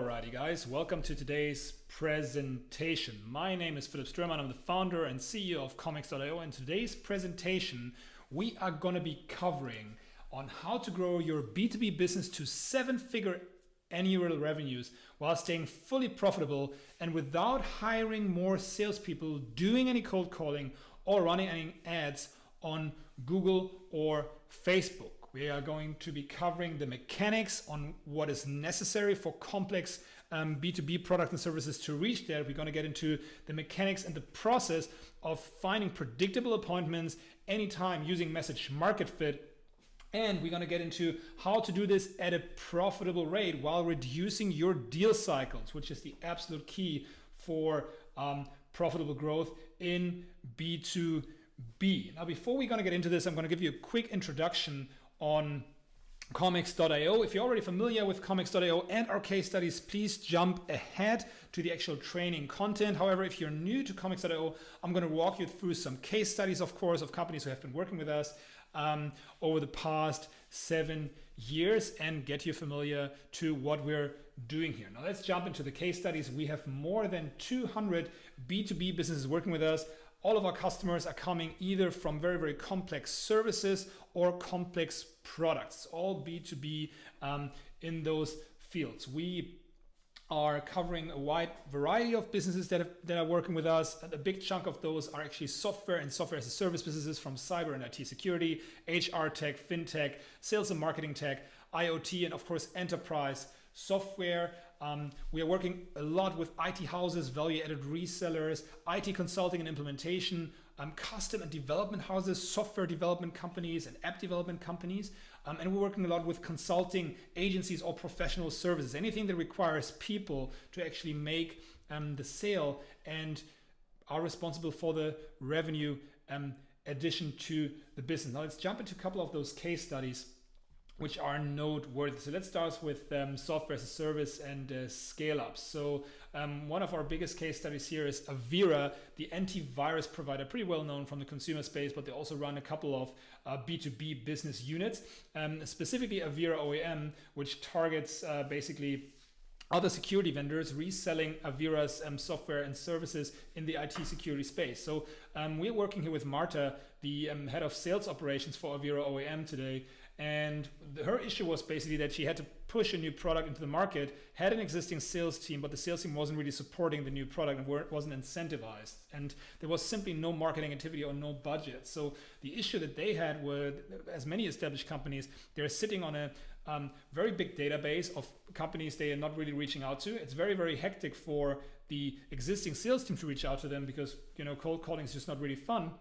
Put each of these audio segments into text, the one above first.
Alrighty guys, welcome to today's presentation. My name is Philipp Strömmann, I'm the founder and CEO of Comics.io, and today's presentation we are going to be covering on how to grow your B2B business to 7-figure annual revenues while staying fully profitable and without hiring more salespeople, doing any cold calling or running any ads on Google or Facebook. We are going to be covering the mechanics on what is necessary for complex B2B products and services to reach there. We're going to get into the mechanics and the process of finding predictable appointments anytime using message market fit. And we're going to get into how to do this at a profitable rate while reducing your deal cycles, which is the absolute key for profitable growth in B2B. Now, before we're going to get into this, I'm going to give you a quick introduction on Comics.io. If you're already familiar with Comics.io and our case studies, please jump ahead to the actual training content. However, if you're new to Comics.io, I'm going to walk you through some case studies, of course, of companies who have been working with us over the past 7 years and get you familiar to what we're doing here. Now, let's jump into the case studies. We have more than 200 B2B businesses working with us. All of our customers are coming either from very, very complex services or complex products, all B2B in those fields. We are covering a wide variety of businesses that are working with us. A big chunk of those are actually software and software as a service businesses, from cyber and IT security, HR tech, fintech, sales and marketing tech, IoT, and of course, enterprise software. We are working a lot with IT houses, value-added resellers, IT consulting and implementation, custom and development houses, software development companies, and app development companies. And we're working a lot with consulting agencies or professional services, anything that requires people to actually make the sale and are responsible for the revenue addition to the business. Now, let's jump into a couple of those case studies which are noteworthy. So let's start with software as a service and scale up. So one of our biggest case studies here is Avira, the antivirus provider, pretty well known from the consumer space, but they also run a couple of B2B business units, specifically Avira OEM, which targets basically other security vendors reselling Avira's software and services in the IT security space. So we're working here with Marta, the head of sales operations for Avira OEM today. And her issue was basically that she had to push a new product into the market, had an existing sales team, but the sales team wasn't really supporting the new product and wasn't incentivized. And there was simply no marketing activity or no budget. So the issue that they had were, as many established companies, they're sitting on a very big database of companies they are not really reaching out to. It's very, very hectic for the existing sales team to reach out to them because, cold calling is just not really fun.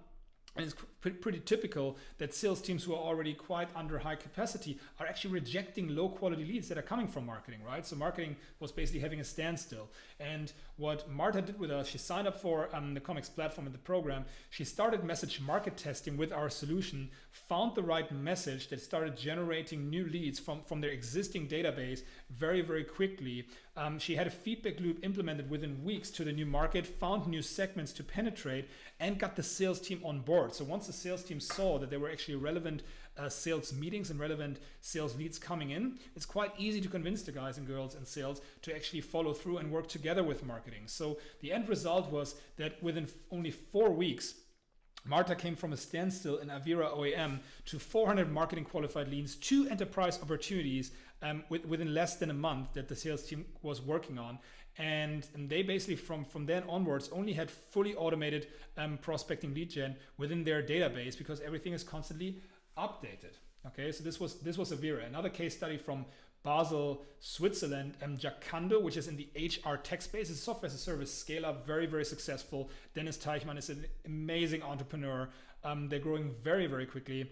And it's pretty typical that sales teams who are already quite under high capacity are actually rejecting low quality leads that are coming from marketing, right? So marketing was basically having a standstill. And what Marta did with us, she signed up for the Comics platform and the program. She started message market testing with our solution, found the right message that started generating new leads from their existing database very, very quickly. She had a feedback loop implemented within weeks to the new market, found new segments to penetrate, and got the sales team on board. So once the sales team saw that there were actually relevant sales meetings and relevant sales leads coming in, it's quite easy to convince the guys and girls in sales to actually follow through and work together with marketing. So the end result was that within only 4 weeks, Marta came from a standstill in Avira OEM to 400 marketing qualified leads, 2 enterprise opportunities within less than a month that the sales team was working on. And they basically from then onwards only had fully automated prospecting lead gen within their database because everything is constantly updated. Okay, so this was Avira. Another case study from Basel, Switzerland, Jacando, which is in the HR tech space. It's a software as a service scale up, very, very successful. Dennis Teichmann is an amazing entrepreneur. They're growing very, very quickly.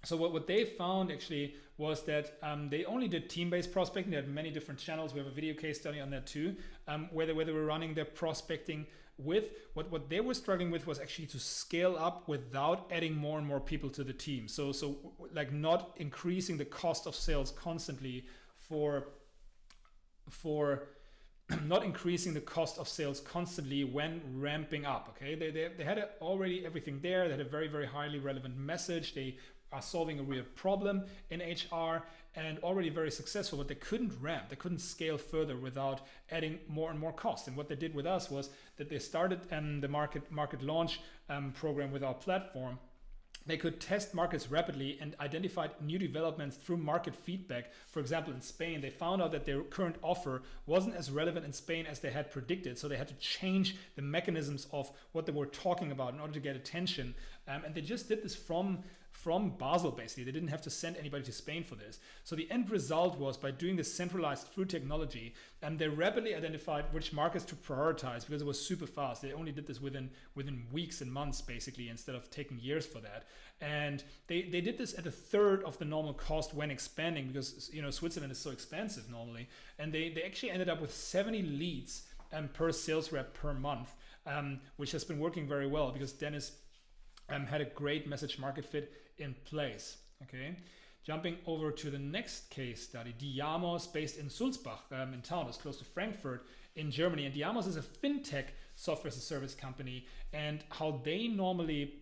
So what they found actually was that they only did team-based prospecting. They had many different channels. We have a video case study on that too, where they were running their prospecting with. What they were struggling with was actually to scale up without adding more and more people to the team. So like not increasing the cost of sales constantly for not increasing the cost of sales constantly when ramping up. Okay, they had already everything there. They had a very, very highly relevant message. They are solving a real problem in HR and already very successful, but they couldn't ramp, they couldn't scale further without adding more and more cost. And what they did with us was that they started the market launch program with our platform. They could test markets rapidly and identified new developments through market feedback. For example, in Spain, they found out that their current offer wasn't as relevant in Spain as they had predicted. So they had to change the mechanisms of what they were talking about in order to get attention. And they just did this from Basel, basically. They didn't have to send anybody to Spain for this. So the end result was, by doing this centralized through technology, they rapidly identified which markets to prioritize because it was super fast. They only did this within weeks and months, basically, instead of taking years for that. And they did this at a third of the normal cost when expanding, because Switzerland is so expensive normally. And they actually ended up with 70 leads per sales rep per month, which has been working very well because Dennis had a great message market fit in place. Okay, jumping over to the next case study, Diamos, based in Sulzbach in town, it's close to Frankfurt in Germany. And Diamos is a fintech software as a service company, and how they normally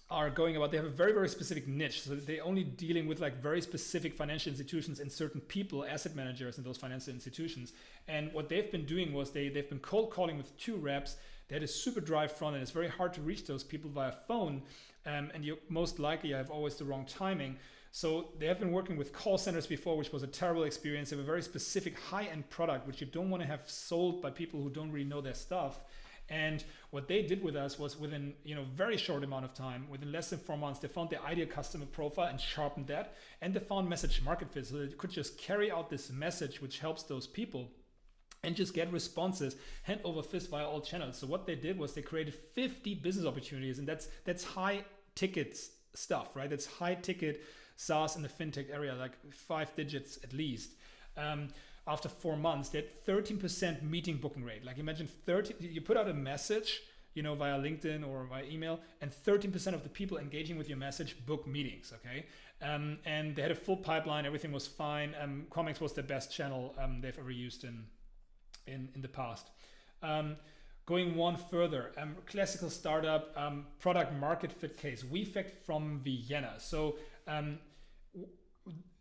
are going about, they have a very, very specific niche. So they're only dealing with like very specific financial institutions and certain people, asset managers in those financial institutions. And what they've been doing was they've been cold calling with 2 reps. They had a super dry front end. It's very hard to reach those people via phone. And you most likely have always the wrong timing. So they have been working with call centers before, which was a terrible experience. They have a very specific high-end product, which you don't want to have sold by people who don't really know their stuff. And what they did with us was, within very short amount of time, within less than 4 months, they found the ideal customer profile and sharpened that. And they found message market fit, so they could just carry out this message, which helps those people, and just get responses hand over fist via all channels. So what they did was they created 50 business opportunities, and that's high ticket stuff, right? That's high ticket SaaS in the fintech area, like 5 digits at least. After 4 months, they had 13% meeting booking rate. Like, imagine you put out a message, via LinkedIn or via email, and 13% of the people engaging with your message book meetings. Okay, and they had a full pipeline. Everything was fine. Comics was the best channel they've ever used in the past. Going one further, classical startup product market fit case, WeFact from Vienna. So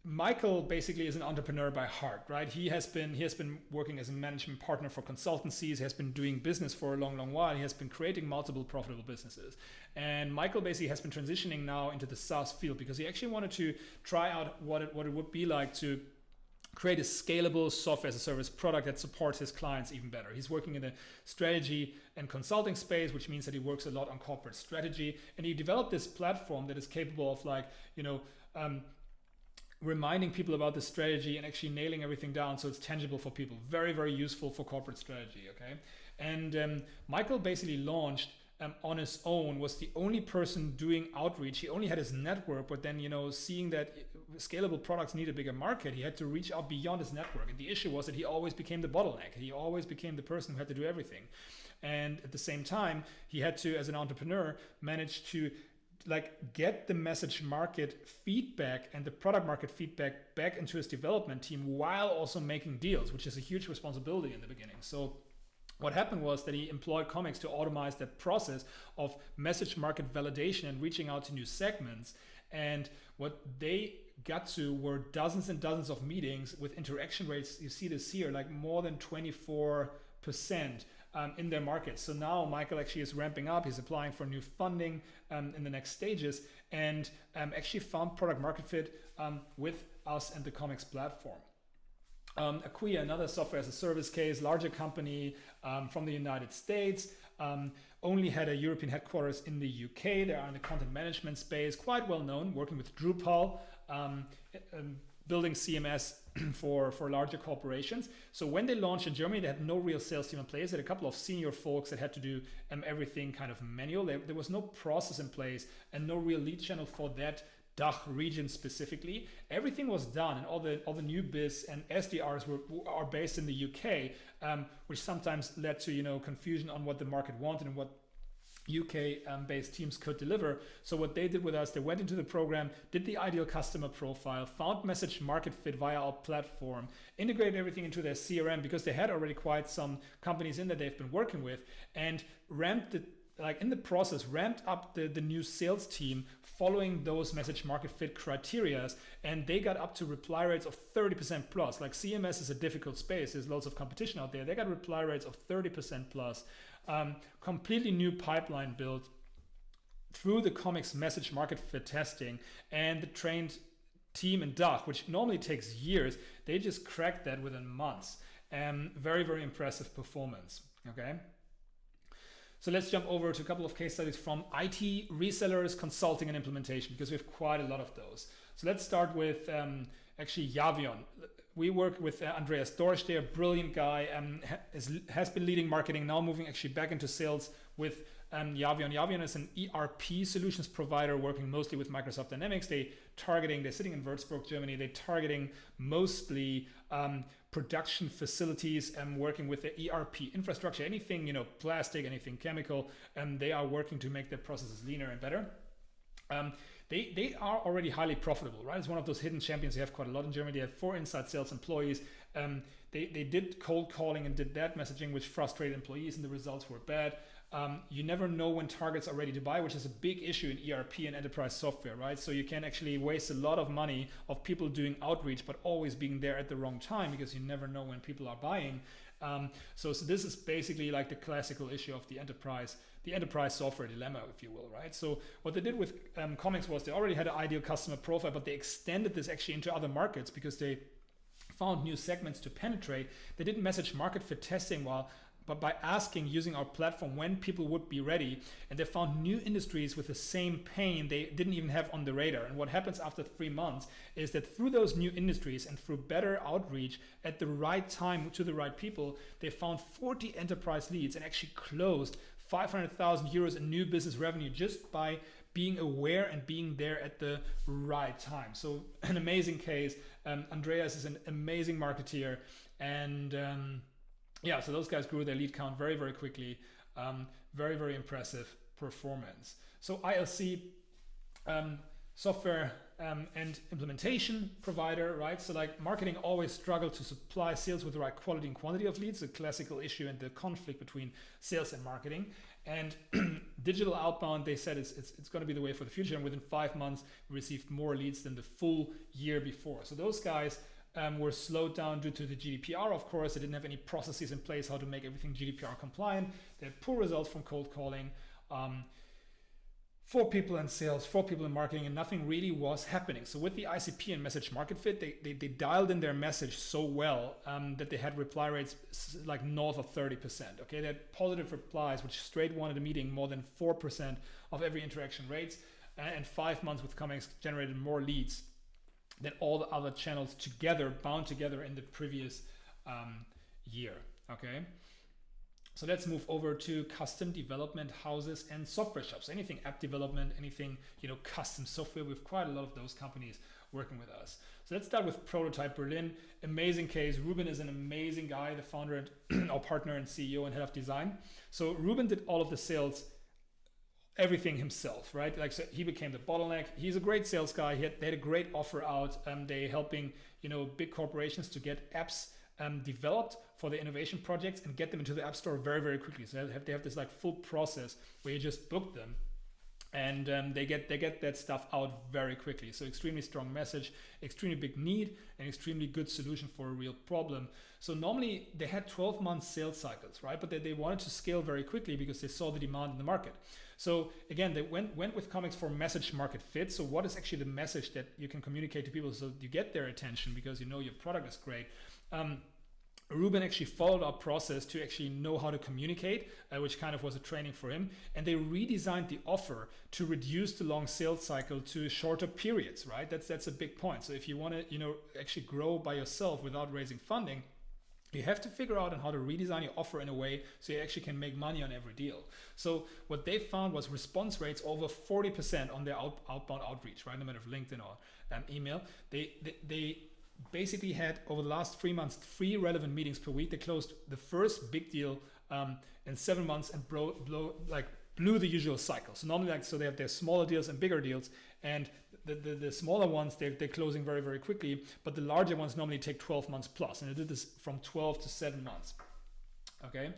Michael basically is an entrepreneur by heart, right? He has been working as a management partner for consultancies. He has been doing business for a long, long while. He has been creating multiple profitable businesses. And Michael basically has been transitioning now into the SaaS field because he actually wanted to try out what it would be like to create a scalable software as a service product that supports his clients even better. He's working in the strategy and consulting space, which means that he works a lot on corporate strategy. And he developed this platform that is capable of reminding people about the strategy and actually nailing everything down so it's tangible for people. Very, very useful for corporate strategy, okay? And Michael basically launched on his own, was the only person doing outreach. He only had his network, but then, seeing that scalable products need a bigger market, he had to reach out beyond his network. And the issue was that he always became the bottleneck. He always became the person who had to do everything. And at the same time, he had to, as an entrepreneur, manage to get the message market feedback and the product market feedback back into his development team while also making deals, which is a huge responsibility in the beginning. So what happened was that he employed Comics to automate that process of message market validation and reaching out to new segments. And what they got to were dozens and dozens of meetings with interaction rates. You see this here, like more than 24% in their market. So now Michael actually is ramping up. He's applying for new funding in the next stages, and actually found product market fit with us and the Comics platform. Acquia, another software as a service case, larger company from the United States, only had a European headquarters in the UK. They are in the content management space, quite well known, working with Drupal, building CMS for larger corporations. So when they launched in Germany, they had no real sales team in place. They had a couple of senior folks that had to do everything kind of manual. There was no process in place and no real lead channel for that DACH region specifically. Everything was done, and all the new biz and SDRs are based in the UK, which sometimes led to confusion on what the market wanted and what UK based teams could deliver. So what they did with us, they went into the program, did the ideal customer profile, found message market fit via our platform, integrated everything into their CRM because they had already quite some companies in that they've been working with, and ramped like in the process ramped up the new sales team following those message market fit criterias, and they got up to reply rates of 30% plus. Like CMS is a difficult space, there's lots of competition out there. They got reply rates of 30% plus, completely new pipeline built through the comics message market fit testing, and the trained team in DACH, which normally takes years, they just cracked that within months. Very, very impressive performance. Okay. So let's jump over to a couple of case studies from IT resellers, consulting, and implementation, because we have quite a lot of those. So let's start with actually Javion. We work with Andreas Dorsch there, brilliant guy, has been leading marketing, now moving actually back into sales with Javion. Javion is an ERP solutions provider working mostly with Microsoft Dynamics. They're sitting in Würzburg, Germany. They're targeting mostly production facilities and working with the ERP infrastructure, anything, plastic, anything chemical, and they are working to make their processes leaner and better. They are already highly profitable, right? It's one of those hidden champions. They have quite a lot in Germany. They have 4 inside sales employees. They did cold calling and did that messaging, which frustrated employees, and the results were bad. You never know when targets are ready to buy, which is a big issue in ERP and enterprise software, right? So you can actually waste a lot of money of people doing outreach, but always being there at the wrong time, because you never know when people are buying. So this is basically like the classical issue of the enterprise software dilemma, if you will, right? So what they did with comics was they already had an ideal customer profile, but they extended this actually into other markets because they found new segments to penetrate. They didn't message market fit testing but by asking, using our platform, when people would be ready, and they found new industries with the same pain they didn't even have on the radar. And what happens after 3 months is that through those new industries and through better outreach at the right time to the right people, they found 40 enterprise leads and actually closed 500,000 euros in new business revenue just by being aware and being there at the right time. So an amazing case. Andreas is an amazing marketeer, and so those guys grew their lead count very, very quickly. Very, very impressive performance. So ILC, software and implementation provider, right? So like marketing always struggled to supply sales with the right quality and quantity of leads, a classical issue and the conflict between sales and marketing. And digital outbound, they said it's going to be the way for the future. And within 5 months, we received more leads than the full year before. So those guys were slowed down due to the GDPR, of course. They didn't have any processes in place how to make everything GDPR compliant. They had poor results from cold calling. 4 people in sales, 4 people in marketing, and nothing really was happening. So with the ICP and message market fit, they dialed in their message so well that they had reply rates like north of 30%. Okay, they had positive replies, which straight wanted a meeting, more than 4% of every interaction rates. And 5 months with Comics generated more leads than all the other channels together, bound together in the previous year. Okay. So let's move over to custom development houses and software shops. Anything app development, anything, custom software. We have quite a lot of those companies working with us. So let's start with Prototype Berlin. Amazing case. Ruben is an amazing guy, the founder and our partner and CEO and head of design. So Ruben did all of the sales, everything himself, right? Like, so he became the bottleneck. He's a great sales guy. They had a great offer out. They're helping, big corporations to get apps developed for the innovation projects and get them into the app store very, very quickly. So they have this like full process where you just book them and they get that stuff out very quickly. So extremely strong message, extremely big need, and extremely good solution for a real problem. So normally they had 12-month sales cycles, right? But they wanted to scale very quickly because they saw the demand in the market. So again, they went with Comics for message market fit. So what is actually the message that you can communicate to people so you get their attention because your product is great? Ruben actually followed our process to actually know how to communicate, which kind of was a training for him. And they redesigned the offer to reduce the long sales cycle to shorter periods, right? That's a big point. So if you want to, actually grow by yourself without raising funding, you have to figure out on how to redesign your offer in a way so you actually can make money on every deal. So what they found was response rates over 40% on their outbound outreach, right? No matter if LinkedIn or email. They basically had over the last 3 months 3 relevant meetings per week. They closed the first big deal in 7 months and blew the usual cycle. So normally they have their smaller deals and bigger deals, and the smaller ones they're closing very, very quickly, but the larger ones normally take 12 months plus, and they did this from 12 to 7 months. Okay,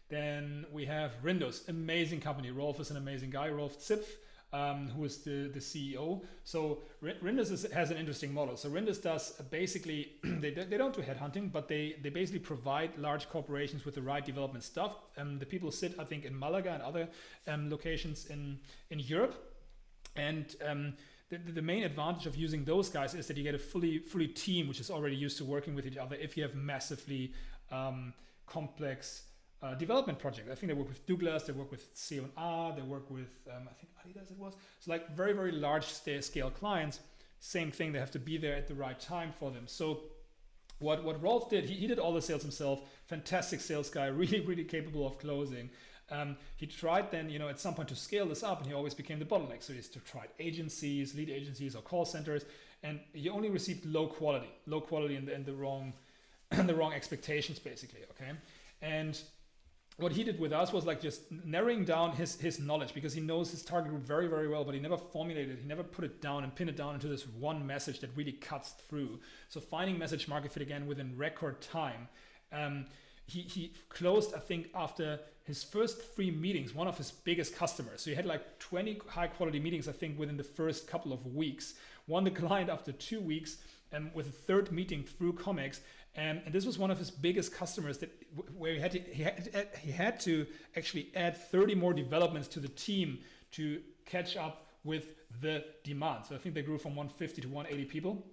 Then we have Rindos, amazing company. Rolf is an amazing guy, Rolf Zipf, who is the CEO. So Rindos has an interesting model. So Rindos does basically, they don't do headhunting, but they basically provide large corporations with the right development stuff. The people sit, I think, in Malaga and other locations in Europe. And the main advantage of using those guys is that you get a fully team which is already used to working with each other if you have massively complex development project. I think they work with Douglas, they work with C&A, they work with, I think Adidas it was. So like very, very large scale clients, same thing, they have to be there at the right time for them. So what Rolf did, he did all the sales himself, fantastic sales guy, really, really capable of closing. He tried then, at some point to scale this up, and he always became the bottleneck. So he tried agencies, lead agencies or call centers, and he only received low quality and the wrong, the wrong expectations basically, okay? And what he did with us was like just narrowing down his knowledge, because he knows his target group very, very well, but he never formulated, he never put it down and pinned it down into this one message that really cuts through. So finding message market fit again within record time. He closed, I think, after his first 3 meetings, one of his biggest customers. So he had like 20 high quality meetings, I think, within the first couple of weeks. Won the client after 2 weeks, and with a 3rd meeting through Comics. And this was one of his biggest customers where he had to actually add 30 more developments to the team to catch up with the demand. So I think they grew from 150 to 180 people.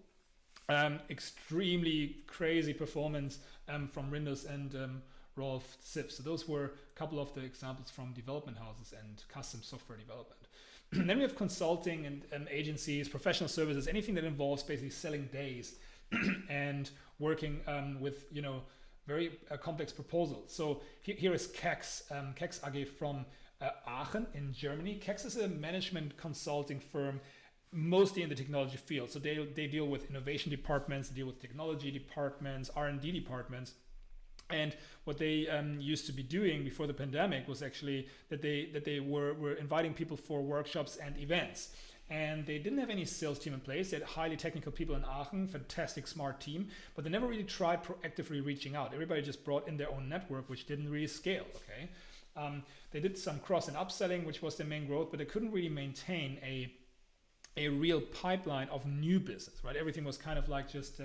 Extremely crazy performance from Rindos and Rolf Zipf. So those were a couple of the examples from development houses and custom software development. Then we have consulting and agencies, professional services, anything that involves basically selling days and working with very complex proposals. So here is Kex, Kex AG from Aachen in Germany. Kex is a management consulting firm, mostly in the technology field. So they deal with innovation departments, they deal with technology departments, R&D departments. And what they used to be doing before the pandemic was actually that they were inviting people for workshops and events. And they didn't have any sales team in place. They had highly technical people in Aachen, fantastic, smart team, but they never really tried proactively reaching out. Everybody just brought in their own network, which didn't really scale, okay? They did some cross and upselling, which was their main growth, but they couldn't really maintain a real pipeline of new business, right? Everything was kind of like just,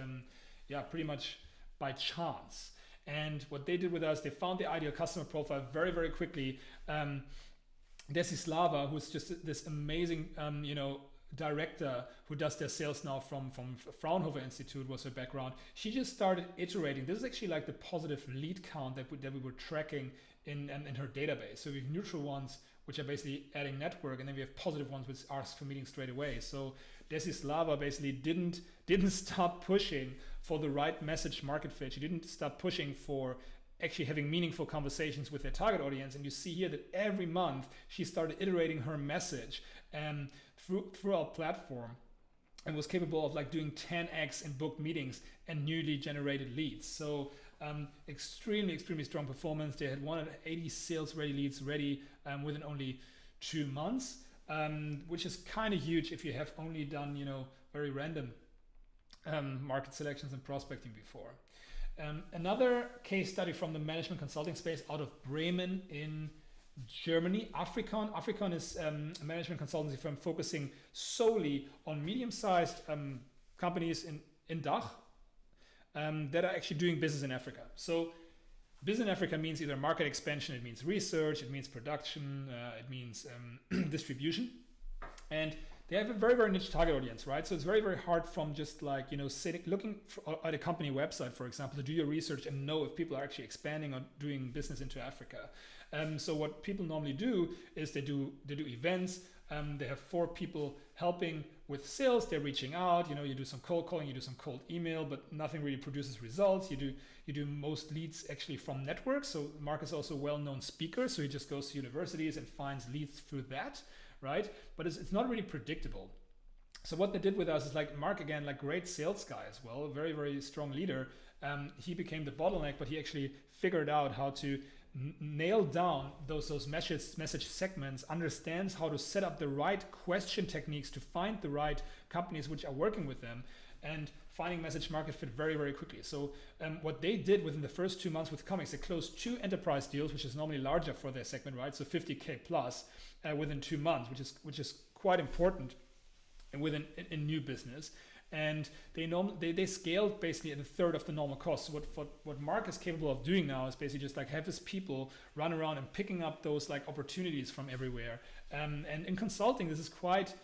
pretty much by chance. And what they did with us, they found the ideal customer profile very, very quickly. Desislava, who's just this amazing, director who does their sales now from Fraunhofer Institute, was her background. She just started iterating. This is actually like the positive lead count that we were tracking in her database. So we have neutral ones, which are basically adding network, and then we have positive ones which ask for meetings straight away. So Desislava basically didn't stop pushing for the right message market fit. She didn't stop pushing for actually having meaningful conversations with their target audience. And you see here that every month she started iterating her message through our platform, and was capable of like doing 10x in booked meetings and newly generated leads. So extremely strong performance. They had 180 sales ready leads ready within only 2 months, which is kind of huge if you have only done very random market selections and prospecting before. Another case study from the management consulting space out of Bremen in Germany, Afrikon. Afrikon is a management consultancy firm focusing solely on medium-sized companies in DACH that are actually doing business in Africa. So business in Africa means either market expansion, it means research, it means production, it means distribution. And they have a very, very niche target audience, right? So it's very, very hard from just like, looking at a company website, for example, to do your research and know if people are actually expanding or doing business into Africa. So what people normally do is they do events. They have 4 people helping with sales. They're reaching out. You do some cold calling, you do some cold email, but nothing really produces results. You do most leads actually from networks. So Mark is also a well-known speaker, so he just goes to universities and finds leads through that, right? But it's not really predictable. So what they did with us is like Mark, again, like great sales guy as well, a very, very strong leader. He became the bottleneck, but he actually figured out how to nail down those message segments, understands how to set up the right question techniques to find the right companies which are working with them, and finding message market fit very, very quickly. So what they did within the first 2 months with comics, they closed 2 enterprise deals, which is normally larger for their segment, right? So 50K plus within 2 months, which is quite important within in new business. And they scaled basically at a third of the normal cost. So what Mark is capable of doing now is basically just like have his people run around and picking up those like opportunities from everywhere. And in consulting, this is quite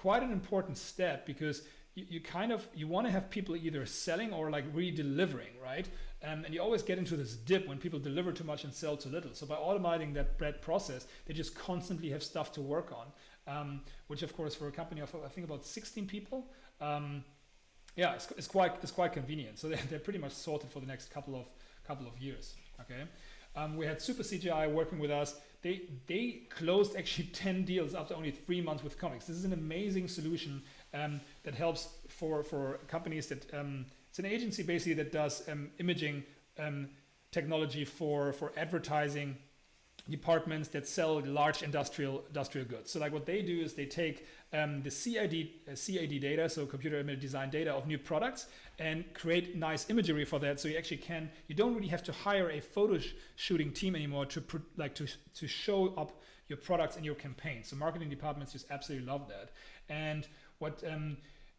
an important step, because you want to have people either selling or like really delivering, right? And you always get into this dip when people deliver too much and sell too little. So by automating that process, they just constantly have stuff to work on, which of course for a company of I think about 16 people, it's quite convenient. So they're pretty much sorted for the next couple of years. Okay, we had Super CGI working with us. They closed actually 10 deals after only 3 months with comics. This is an amazing solution that helps for companies that it's an agency basically that does imaging technology for advertising departments that sell large industrial goods. So like what they do is they take the CAD data, so computer image design data of new products, and create nice imagery for that. So you don't really have to hire a photo shooting team anymore to show up your products in your campaign. So marketing departments just absolutely love that. And what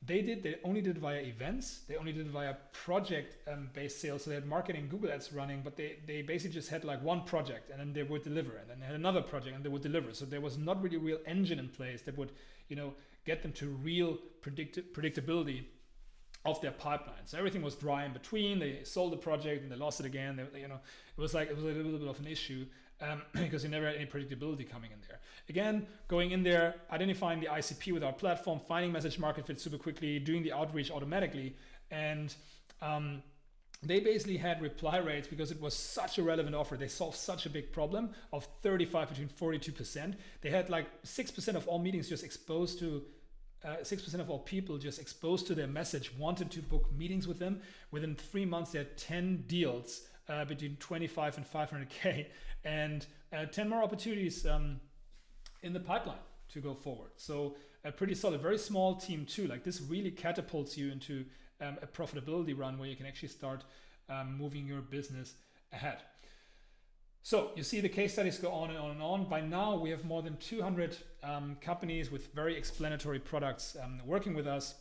they only did it via events. They only did it via project-based sales. So they had marketing Google ads running, but they basically just had like one project and then they would deliver, and then they had another project and they would deliver. So there was not really a real engine in place that would, get them to real predictability of their pipeline. So everything was dry in between. They sold the project and they lost it again. It was a little bit of an issue because you never had any predictability coming in there. Again, going in there, identifying the ICP with our platform, finding message market fit super quickly, doing the outreach automatically, and they basically had reply rates, because it was such a relevant offer. They solved such a big problem, of 35 between 42%. They had like 6% of all meetings just exposed to 6% of all people just exposed to their message wanted to book meetings with them. Within 3 months, they had 10 deals between 25 and 500K, and 10 more opportunities in the pipeline to go forward. So pretty solid, very small team too. Like this really catapults you into a profitability run where you can actually start moving your business ahead. So you see the case studies go on and on and on. By now we have more than 200 companies with very explanatory products working with us.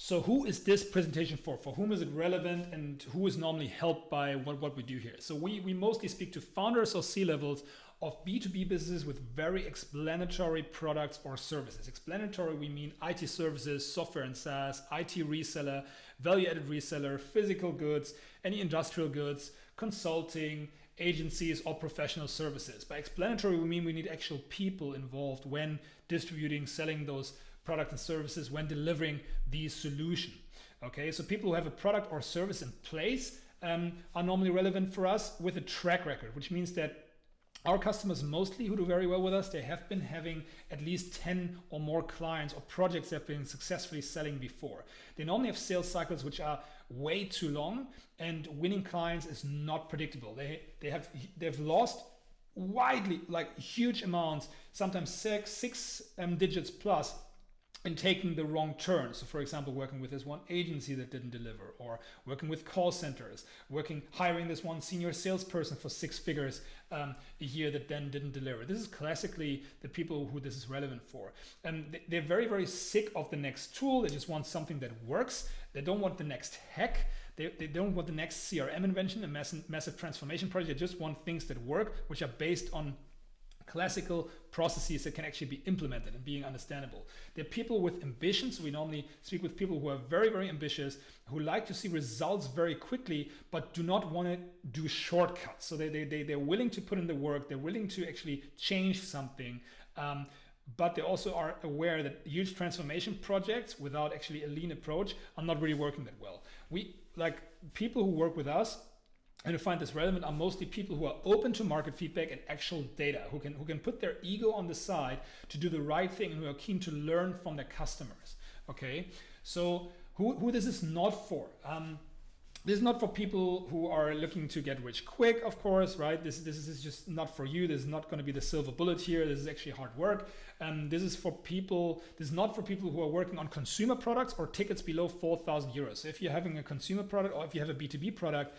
So who is this presentation for? For whom is it relevant, and who is normally helped by what we do here? So we mostly speak to founders or C-levels of B2B businesses with very explanatory products or services. Explanatory, we mean IT services, software and SaaS, IT reseller, value-added reseller, physical goods, any industrial goods, consulting, agencies, or professional services. By explanatory, we mean we need actual people involved when distributing, selling those products and services, when delivering these solutions. Okay, so people who have a product or service in place are normally relevant for us with a track record, which means that our customers mostly who do very well with us, they have been having at least 10 or more clients or projects they've been successfully selling before. They normally have sales cycles which are way too long, and winning clients is not predictable. They've lost widely, like huge amounts, sometimes six digits plus, in taking the wrong turn. So for example, working with this one agency that didn't deliver, or working with call centers, hiring this one senior salesperson for 6 figures a year that then didn't deliver. This is classically the people who this is relevant for. And they're very, very sick of the next tool. They just want something that works. They don't want the next hack. They don't want the next CRM invention, a massive transformation project. They just want things that work, which are based on classical processes that can actually be implemented and being understandable. They're people with ambitions. We normally speak with people who are very, very ambitious, who like to see results very quickly, but do not want to do shortcuts. So they're willing to put in the work. They're willing to actually change something. But they also are aware that huge transformation projects without actually a lean approach are not really working that well. We like people who work with us and who find this relevant are mostly people who are open to market feedback and actual data, who can put their ego on the side to do the right thing, and who are keen to learn from their customers. Okay, so who this is not for? This is not for people who are looking to get rich quick, of course, right? This is just not for you. This is not going to be the silver bullet here. This is actually hard work. This is not for people who are working on consumer products or tickets below 4,000 euros. So if you're having a consumer product or if you have a B2B product,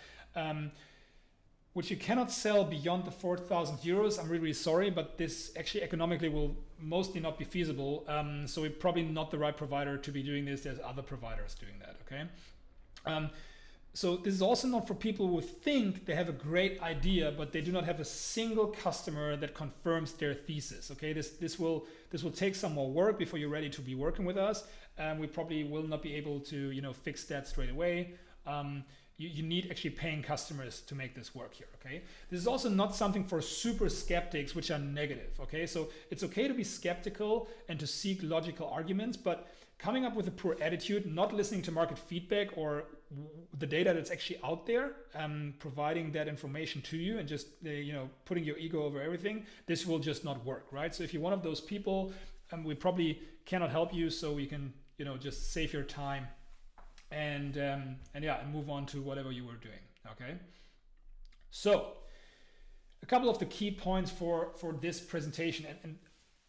which you cannot sell beyond the 4,000 euros, I'm really sorry, but this actually economically will mostly not be feasible. So we're probably not the right provider to be doing this. There's other providers doing that, okay? So this is also not for people who think they have a great idea, but they do not have a single customer that confirms their thesis. Okay, this will take some more work before you're ready to be working with us. We probably will not be able to fix that straight away. You need actually paying customers to make this work here. Okay, this is also not something for super skeptics, which are negative. Okay, so it's okay to be skeptical and to seek logical arguments, but coming up with a poor attitude, not listening to market feedback or the data that's actually out there, providing that information to you and just putting your ego over everything, this will just not work, right? So if you're one of those people, we probably cannot help you, so we can just save your time and move on to whatever you were doing. Okay, so a couple of the key points for this presentation and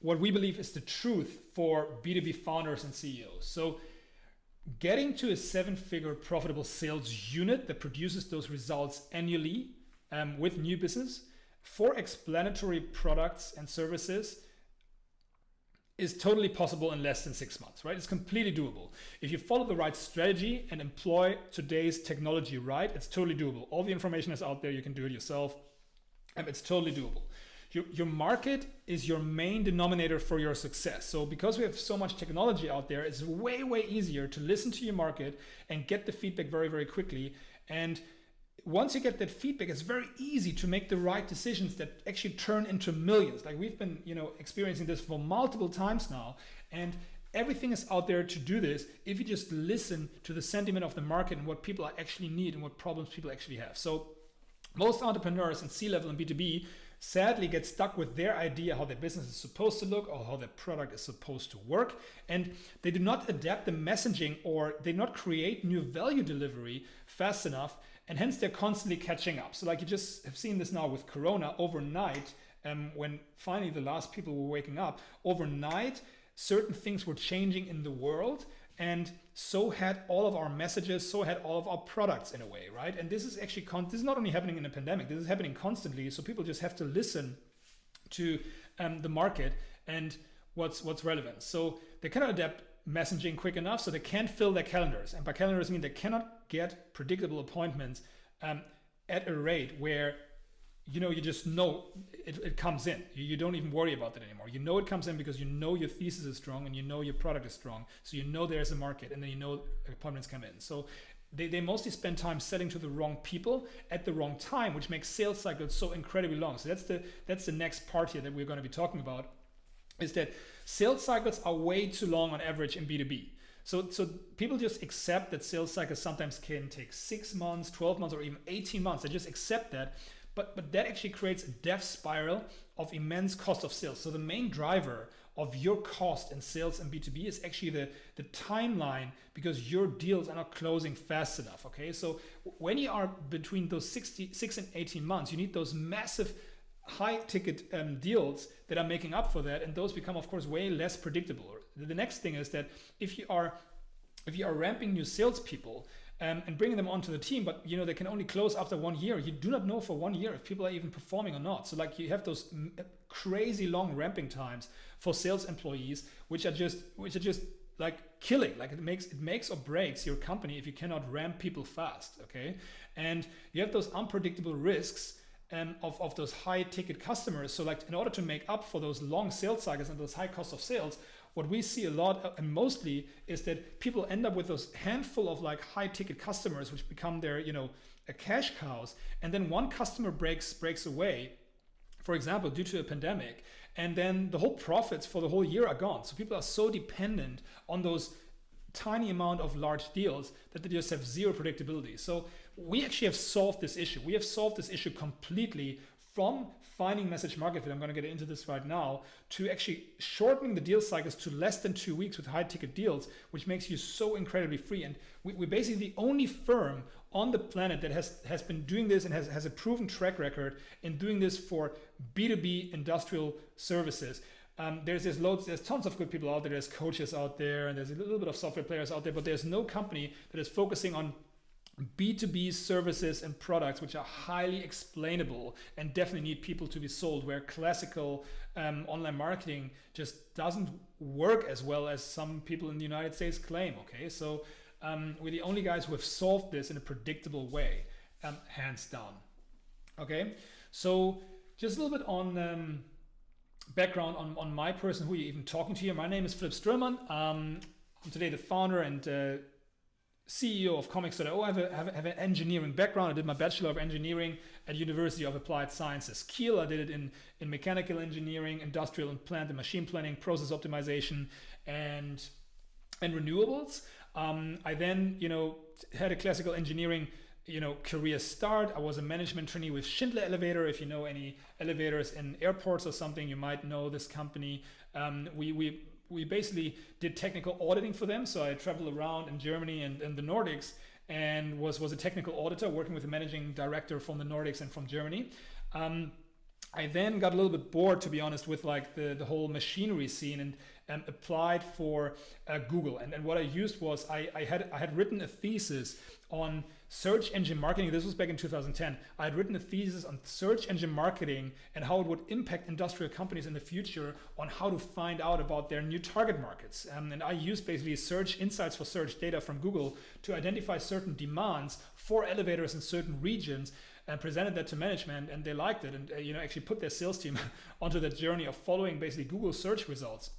what we believe is the truth for B2B founders and CEOs. So getting to a 7-figure profitable sales unit that produces those results annually with new business for explanatory products and services is totally possible in less than 6 months, right? It's completely doable. If you follow the right strategy and employ today's technology right, it's totally doable. All the information is out there. You can do it yourself. It's totally doable. Your market is your main denominator for your success. So because we have so much technology out there, it's way, way easier to listen to your market and get the feedback very, very quickly. And once you get that feedback, it's very easy to make the right decisions that actually turn into millions. Like we've been, experiencing this for multiple times now. And everything is out there to do this if you just listen to the sentiment of the market and what people actually need and what problems people actually have. So most entrepreneurs in C-level and B2B sadly get stuck with their idea how their business is supposed to look or how their product is supposed to work, and they do not adapt the messaging or they do not create new value delivery fast enough, and hence they're constantly catching up. So like you just have seen this now with Corona overnight, when finally the last people were waking up, overnight certain things were changing in the world, and so had all of our messages, so had all of our products in a way, right? And this is actually, this is not only happening in a pandemic, this is happening constantly. So people just have to listen to the market and what's relevant. So they cannot adapt messaging quick enough, so they can't fill their calendars. And by calendars, I mean they cannot get predictable appointments at a rate where you just know it comes in. You don't even worry about it anymore. You know it comes in because you know your thesis is strong and you know your product is strong. So you know there's a market, and then you know appointments come in. So they mostly spend time selling to the wrong people at the wrong time, which makes sales cycles so incredibly long. So that's the next part here that we're going to be talking about, is that sales cycles are way too long on average in B2B. So people just accept that sales cycles sometimes can take 6 months, 12 months, or even 18 months. They just accept that. But that actually creates a death spiral of immense cost of sales. So the main driver of your cost in sales and B2B is actually the timeline, because your deals are not closing fast enough. Okay, so when you are between those 6 and 18 months, you need those massive high ticket deals that are making up for that, and those become of course way less predictable. The next thing is that if you are ramping new salespeople and bringing them onto the team, but they can only close after 1 year. You do not know for 1 year if people are even performing or not. So like you have those crazy long ramping times for sales employees, which are just like killing. Like it makes or breaks your company if you cannot ramp people fast. Okay, and you have those unpredictable risks of those high ticket customers. So like in order to make up for those long sales cycles and those high costs of sales, what we see a lot and mostly is that people end up with those handful of like high ticket customers, which become their, a cash cows. And then one customer breaks away, for example, due to a pandemic. And then the whole profits for the whole year are gone. So people are so dependent on those tiny amount of large deals that they just have zero predictability. So we actually have solved this issue. We have solved this issue completely, from finding message market fit, I'm going to get into this right now, to actually shortening the deal cycles to less than 2 weeks with high ticket deals, which makes you so incredibly free. And we're basically the only firm on the planet that has been doing this and has a proven track record in doing this for B2B industrial services. There's tons of good people out there. There's coaches out there, and there's a little bit of software players out there, but there's no company that is focusing on B2B services and products which are highly explainable and definitely need people to be sold, where classical online marketing just doesn't work as well as some people in the United States claim. Okay, so we're the only guys who have solved this in a predictable way, hands down. Okay, so just a little bit on background on my person, who you're even talking to here. My name is Philipp Strömmann. I'm today the founder and CEO of Comics.io. I have an engineering background. I did my Bachelor of Engineering at University of Applied Sciences Kiel. I did it in mechanical engineering, industrial and plant and machine planning, process optimization, and renewables. I then, had a classical engineering career start. I was a management trainee with Schindler Elevator. If you know any elevators in airports or something, you might know this company. We basically did technical auditing for them. So I traveled around in Germany and the Nordics and was a technical auditor working with a managing director from the Nordics and from Germany. I then got a little bit bored, to be honest, with like the whole machinery scene and applied for Google. And what I used was I had written a thesis on search engine marketing. This was back in 2010. I had written a thesis on search engine marketing and how it would impact industrial companies in the future on how to find out about their new target markets. And I used basically search insights for search data from Google to identify certain demands for elevators in certain regions, and presented that to management, and they liked it, and actually put their sales team onto that journey of following basically Google search results.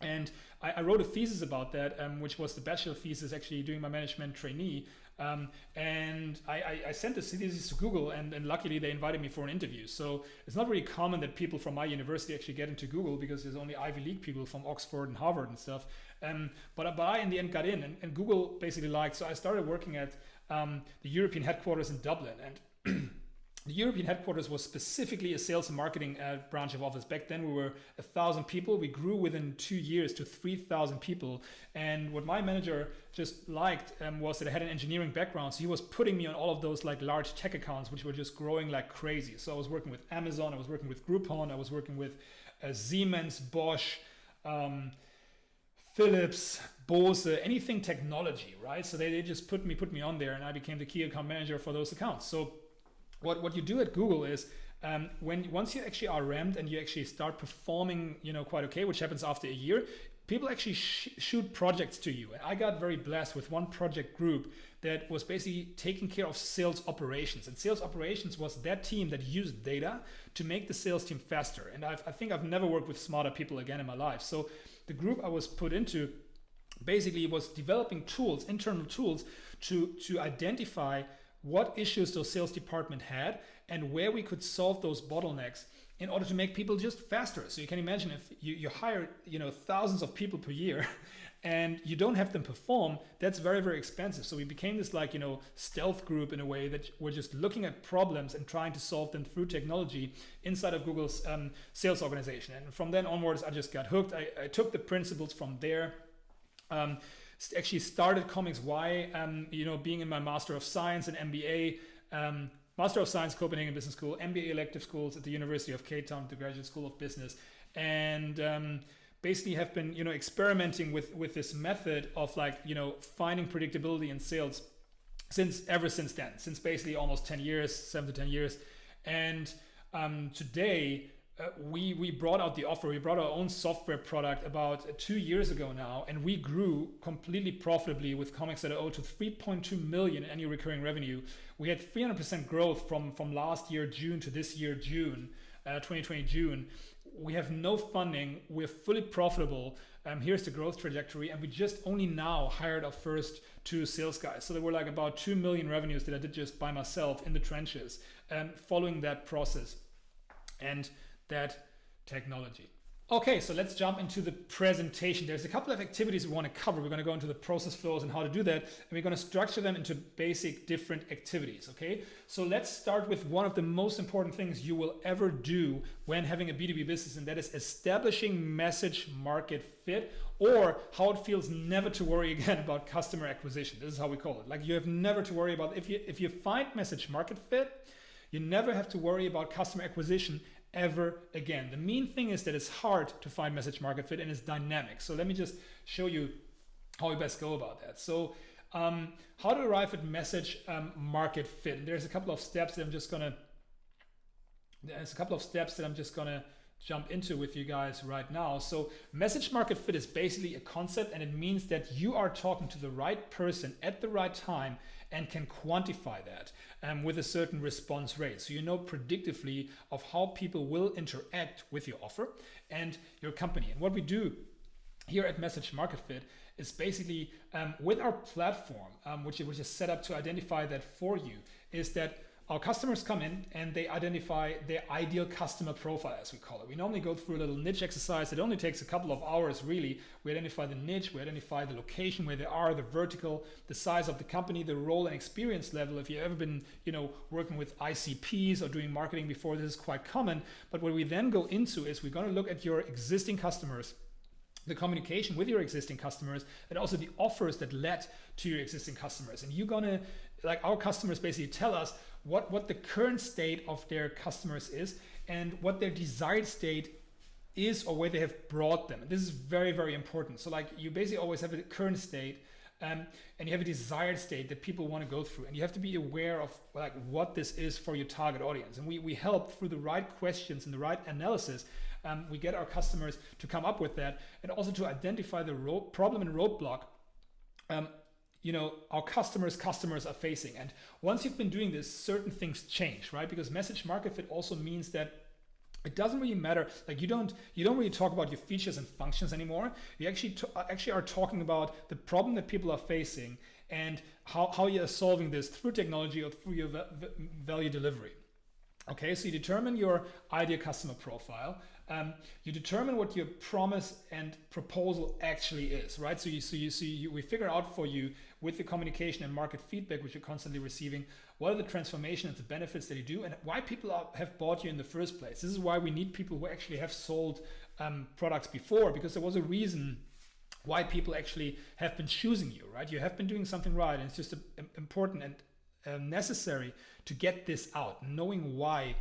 And I wrote a thesis about that, which was the bachelor thesis, actually doing my management trainee. And I sent the thesis to Google, and luckily they invited me for an interview. So it's not really common that people from my university actually get into Google, because there's only Ivy League people from Oxford and Harvard and stuff. But I in the end got in, and Google basically liked. So I started working at the European headquarters in Dublin, and the European headquarters was specifically a sales and marketing branch of office. Back then we were 1,000 people. We grew within 2 years to 3,000 people. And what my manager just liked was that I had an engineering background. So he was putting me on all of those like large tech accounts, which were just growing like crazy. So I was working with Amazon, I was working with Groupon, I was working with Siemens, Bosch, Philips, Bose, anything technology, right? So they just put me on there, and I became the key account manager for those accounts. So what you do at Google is once you actually are ramped and you actually start performing quite okay, which happens after a year, people actually shoot projects to you. And I got very blessed with one project group that was basically taking care of sales operations. And sales operations was that team that used data to make the sales team faster. And I think I've never worked with smarter people again in my life. So the group I was put into basically was developing tools, internal tools, to identify what issues those sales department had and where we could solve those bottlenecks in order to make people just faster. So you can imagine if you hire thousands of people per year and you don't have them perform, that's very, very expensive. So we became this like stealth group in a way, that we're just looking at problems and trying to solve them through technology inside of Google's sales organization. And from then onwards, I just got hooked. I took the principles from there. Actually started Comics Y, being in my Master of Science and MBA, Master of Science Copenhagen Business School, MBA elective schools at the University of Cape Town, the Graduate School of Business, and basically have been experimenting with this method of finding predictability in sales ever since then, since basically almost 10 years, 7 to 10 years, and today. We brought out the offer. We brought our own software product about 2 years ago now, and we grew completely profitably with Comics.io to 3.2 million in annual recurring revenue. We had 300% growth from last year June to this year June, 2020 June. We have no funding. We're fully profitable. Here's the growth trajectory, and we just only now hired our first 2 sales guys. So there were like about 2 million revenues that I did just by myself in the trenches, following that process and that technology. Okay, so let's jump into the presentation. There's a couple of activities we want to cover. We're going to go into the process flows and how to do that, and we're going to structure them into basic different activities, okay? So let's start with one of the most important things you will ever do when having a B2B business, and that is establishing message market fit, or how it feels never to worry again about customer acquisition. This is how we call it. Like, you have never to worry about, if you find message market fit, you never have to worry about customer acquisition ever again. The main thing is that it's hard to find message market fit and it's dynamic. So let me just show you how we best go about that. So how to arrive at message market fit. And there's a couple of steps that I'm just gonna jump into with you guys right now. So message market fit is basically a concept, and it means that you are talking to the right person at the right time and can quantify that with a certain response rate. So you know predictively of how people will interact with your offer and your company. And what we do here at Message Market Fit is basically with our platform, which is set up to identify that for you, is that our customers come in and they identify their ideal customer profile, as we call it. We normally go through a little niche exercise. It only takes a couple of hours, really. We identify the niche, we identify the location where they are, the vertical, the size of the company, the role and experience level. If you've ever been, working with ICPs or doing marketing before, this is quite common. But what we then go into is we're going to look at your existing customers, the communication with your existing customers, and also the offers that led to your existing customers. And you're gonna, like, our customers basically tell us what the current state of their customers is and what their desired state is, or where they have brought them. And this is very, very important. So like, you basically always have a current state and you have a desired state that people want to go through, and you have to be aware of like what this is for your target audience. And we help through the right questions and the right analysis. We get our customers to come up with that, and also to identify the problem and roadblock our customers are facing. And once you've been doing this, certain things change, right? Because message market fit also means that it doesn't really matter. Like, you don't really talk about your features and functions anymore. You actually are talking about the problem that people are facing and how you are solving this through technology or through your value delivery. Okay, so you determine your ideal customer profile. You determine what your promise and proposal actually is, right? So we figure out for you with the communication and market feedback, which you're constantly receiving, what are the transformation and the benefits that you do, and why people have bought you in the first place. This is why we need people who actually have sold products before, because there was a reason why people actually have been choosing you, right? You have been doing something right, and it's just important and necessary to get this out, knowing why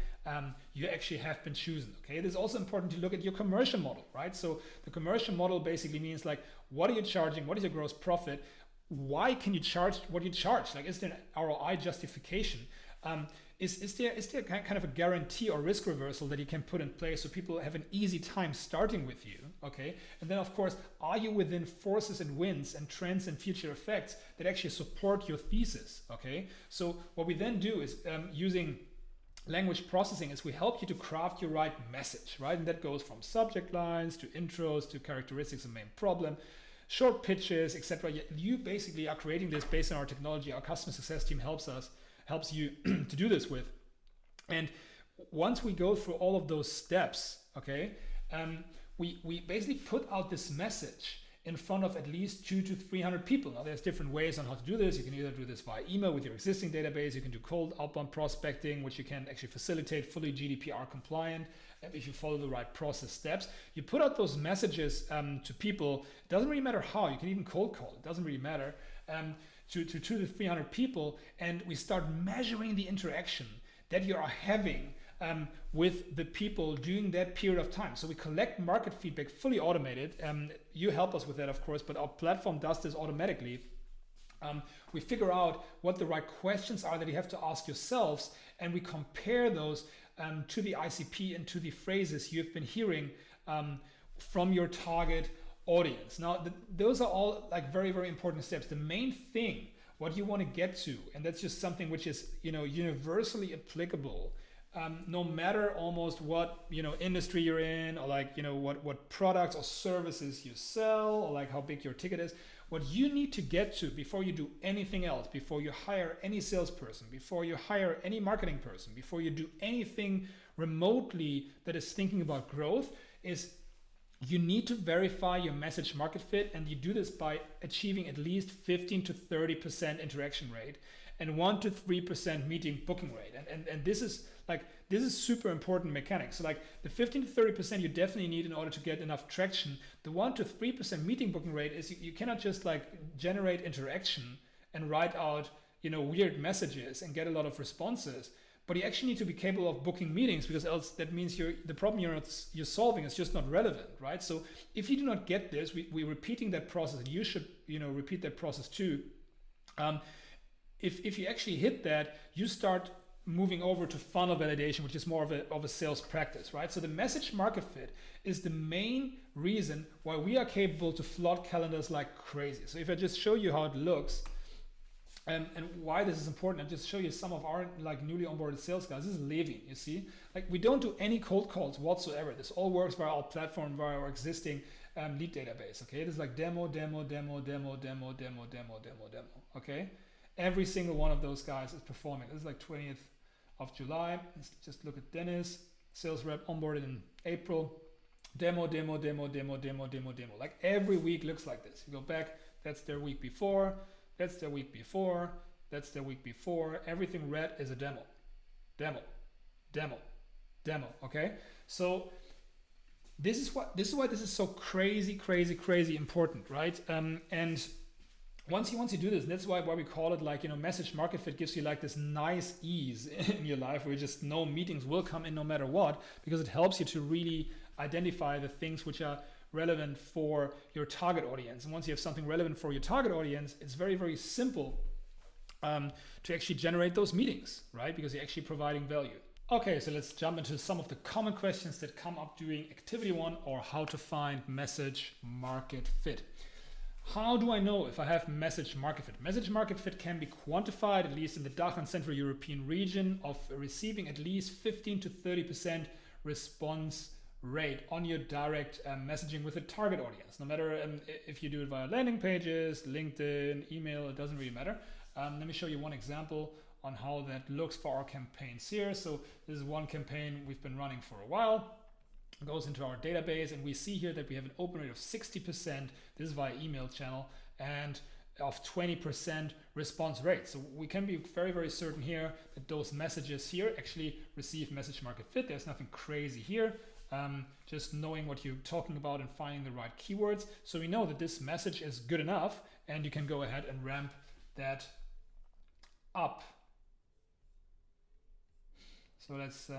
you actually have been chosen. Okay, it is also important to look at your commercial model, right? So the commercial model basically means, like, what are you charging? What is your gross profit? Why can you charge what you charge? Like, is there an ROI justification? Is there kind of a guarantee or risk reversal that you can put in place so people have an easy time starting with you? Okay, and then of course, are you within forces and winds and trends and future effects that actually support your thesis? Okay, so what we then do is using language processing is we help you to craft your right message, right? And that goes from subject lines to intros to characteristics of main problem, short pitches, etc. You basically are creating this based on our technology. Our customer success team helps you to do this with. And once we go through all of those steps, okay, we basically put out this message in front of at least 200 to 300 people. Now, there's different ways on how to do this. You can either do this via email with your existing database. You can do cold outbound prospecting, which you can actually facilitate, fully GDPR compliant, if you follow the right process steps. You put out those messages to people. It doesn't really matter how. You can even cold call. It doesn't really matter. To 200 to 300 people, and we start measuring the interaction that you are having with the people during that period of time. So we collect market feedback, fully automated. You help us with that, of course, but our platform does this automatically. We figure out what the right questions are that you have to ask yourselves, and we compare those to the ICP and to the phrases you've been hearing from your target audience. Now, those are all like very, very important steps. The main thing, what you want to get to, and that's just something which is universally applicable, no matter almost what industry you're in, or like what products or services you sell, or like how big your ticket is. What you need to get to before you do anything else, before you hire any salesperson, before you hire any marketing person, before you do anything remotely that is thinking about growth, is you need to verify your message market fit, and you do this by achieving at least 15 to 30% interaction rate and 1 to 3% meeting booking rate. And this is super important mechanic. So like the 15 to 30% you definitely need in order to get enough traction. The 1 to 3% meeting booking rate is you cannot just like generate interaction and write out, you know, weird messages and get a lot of responses. But you actually need to be capable of booking meetings, because else that means the problem you're solving is just not relevant, right? So if you do not get this, we're repeating that process, and you should, you know, repeat that process too. If you actually hit that, you start moving over to funnel validation, which is more of a sales practice, right? So the message market fit is the main reason why we are capable to flood calendars like crazy. So if I just show you how it looks, and why this is important, I'll just show you some of our like newly onboarded sales guys. This is Levi, you see? Like we don't do any cold calls whatsoever. This all works via our platform, via our existing lead database, okay? This is like demo, okay? Every single one of those guys is performing. This is like 20th of July. Let's just look at Dennis, sales rep onboarded in April. Demo. Like every week looks like this. You go back, that's their week before. That's the week before, that's the week before. Everything red is a demo, okay? So this is why this is so crazy important, right? And once you do this, that's why we call it like, you know, message market fit gives you like this nice ease in your life where you just know meetings will come in no matter what, because it helps you to really identify the things which are relevant for your target audience. And once you have something relevant for your target audience, it's very simple to actually generate those meetings, right? Because you're actually providing value. Okay, so let's jump into some of the common questions that come up during activity 1, or how to find message market fit. How do I know if I have message market fit? Message market fit can be quantified, at least in the DACH and Central European region, of receiving at least 15 to 30% response rate on your direct messaging with a target audience. No matter if you do it via landing pages, LinkedIn, email, it doesn't really matter. Let me show you one example on how that looks for our campaigns here. So this is one campaign we've been running for a while. It goes into our database, and we see here that we have an open rate of 60%. This is via email channel, and of 20% response rate. So we can be very certain here that those messages here actually receive message market fit. There's nothing crazy here. Just knowing what you're talking about and finding the right keywords. So we know that this message is good enough, and you can go ahead and ramp that up. So let's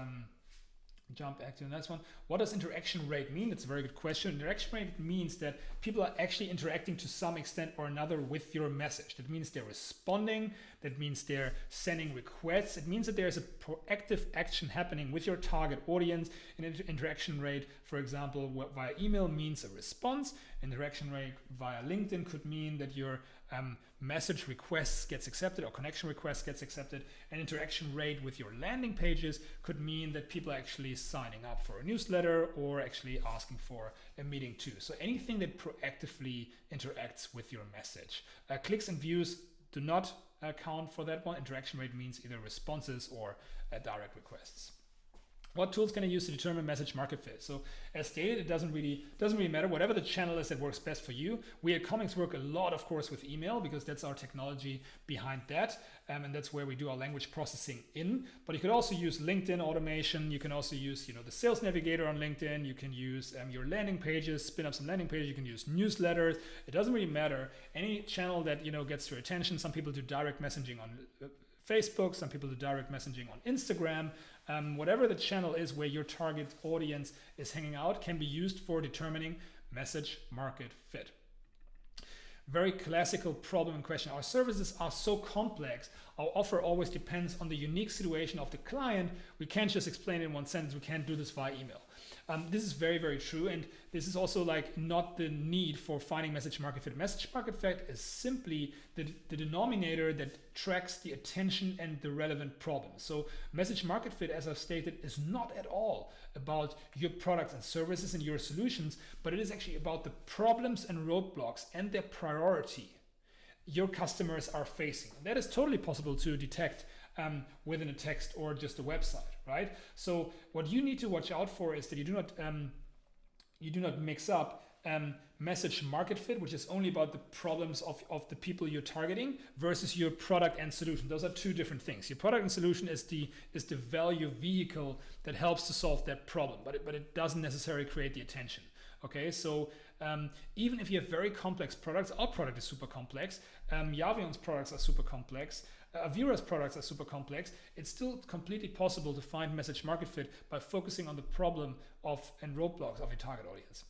jump back to the next one. What does interaction rate mean? That's a very good question. Interaction rate means that people are actually interacting to some extent or another with your message. That means they're responding. That means they're sending requests. It means that there's a proactive action happening with your target audience. An interaction rate, for example, via email means a response. Interaction rate via LinkedIn could mean that your message requests gets accepted, or connection requests gets accepted. An interaction rate with your landing pages could mean that people are actually signing up for a newsletter or actually asking for a meeting too. So anything that proactively interacts with your message. Clicks and views do not account for that one. Interaction rate means either responses or direct requests. What tools can I use to determine message market fit? So as stated, it doesn't really matter. Whatever the channel is that works best for you. We at Comics work a lot, of course, with email, because that's our technology behind that. And that's where we do our language processing in. But you could also use LinkedIn automation. You can also use, the sales navigator on LinkedIn. You can use your landing pages, spin up some landing pages. You can use newsletters. It doesn't really matter. Any channel that, gets your attention. Some people do direct messaging on Facebook. Some people do direct messaging on Instagram. Whatever the channel is where your target audience is hanging out can be used for determining message market fit. Very classical problem and question. Our services are so complex. Our offer always depends on the unique situation of the client. We can't just explain it in one sentence. We can't do this via email. This is very true, and this is also not the need for finding message market fit. Message market fit is simply the denominator that tracks the attention and the relevant problem. So message market fit, as I've stated, is not at all about your products and services and your solutions, but it is actually about the problems and roadblocks and their priority your customers are facing. That is totally possible to detect within a text or just a website, right? So what you need to watch out for is that you do not you do not mix up message market fit, which is only about the problems of the people you're targeting, versus your product and solution. Those are two different things. Your product and solution is the value vehicle that helps to solve that problem, but it doesn't necessarily create the attention. Okay, so even if you have very complex products, our product is super complex, Yavion's products are super complex, Avira's products are super complex, it's still completely possible to find message market fit by focusing on the problem and roadblocks of your target audience.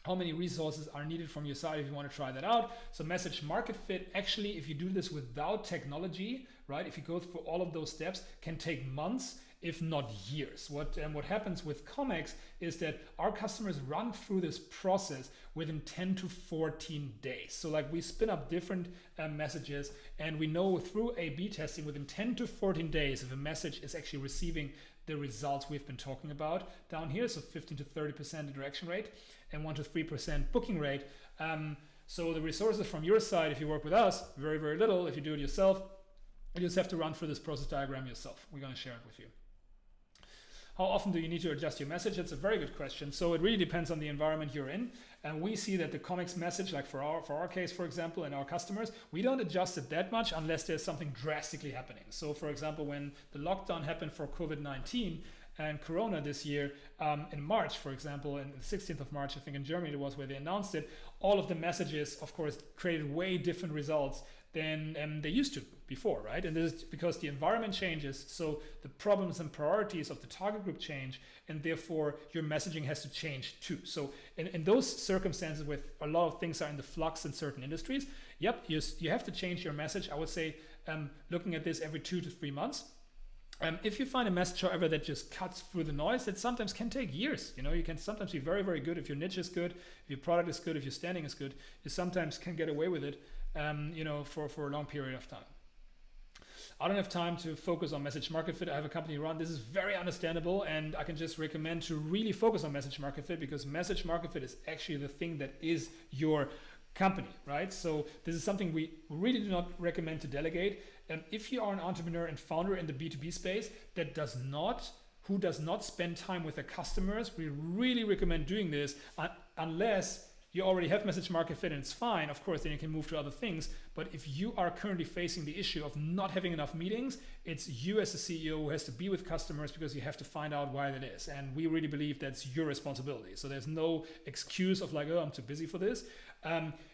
How many resources are needed from your side if you want to try that out? So message market fit, actually, if you do this without technology, right, if you go through all of those steps, can take months, if not years. What happens with Comex is that our customers run through this process within 10 to 14 days. So like we spin up different messages, and we know through A/B testing within 10 to 14 days if a message is actually receiving the results we've been talking about down here. So 15 to 30% interaction rate and 1 to 3% booking rate. So the resources from your side, if you work with us, very, very little. If you do it yourself, you just have to run through this process diagram yourself. We're going to share it with you. How often do you need to adjust your message? That's a very good question. So it really depends on the environment you're in. And we see that the Comex message, like for our case, for example, and our customers, we don't adjust it that much unless there's something drastically happening. So for example, when the lockdown happened for COVID-19 and Corona this year, in March, for example, and the 16th of March, I think in Germany it was where they announced it, all of the messages, of course, created way different results than they used to before, right? And this is because the environment changes, so the problems and priorities of the target group change, and therefore your messaging has to change too. So in those circumstances, with a lot of things are in the flux in certain industries, yep, you have to change your message. I would say looking at this every 2 to 3 months. If you find a message, however, that just cuts through the noise, it sometimes can take years. You know, you can sometimes be very, very good if your niche is good, if your product is good, if your standing is good. You sometimes can get away with it, for a long period of time. I don't have time to focus on message market fit. I have a company run. This is very understandable, and I can just recommend to really focus on message market fit, because message market fit is actually the thing that is your company, right? So this is something we really do not recommend to delegate. If you are an entrepreneur and founder in the B2B space who does not spend time with their customers, we really recommend doing this unless you already have message market fit and it's fine. Of course, then you can move to other things. But if you are currently facing the issue of not having enough meetings, it's you as a CEO who has to be with customers, because you have to find out why that is. And we really believe that's your responsibility. So there's no excuse of like, oh, I'm too busy for this.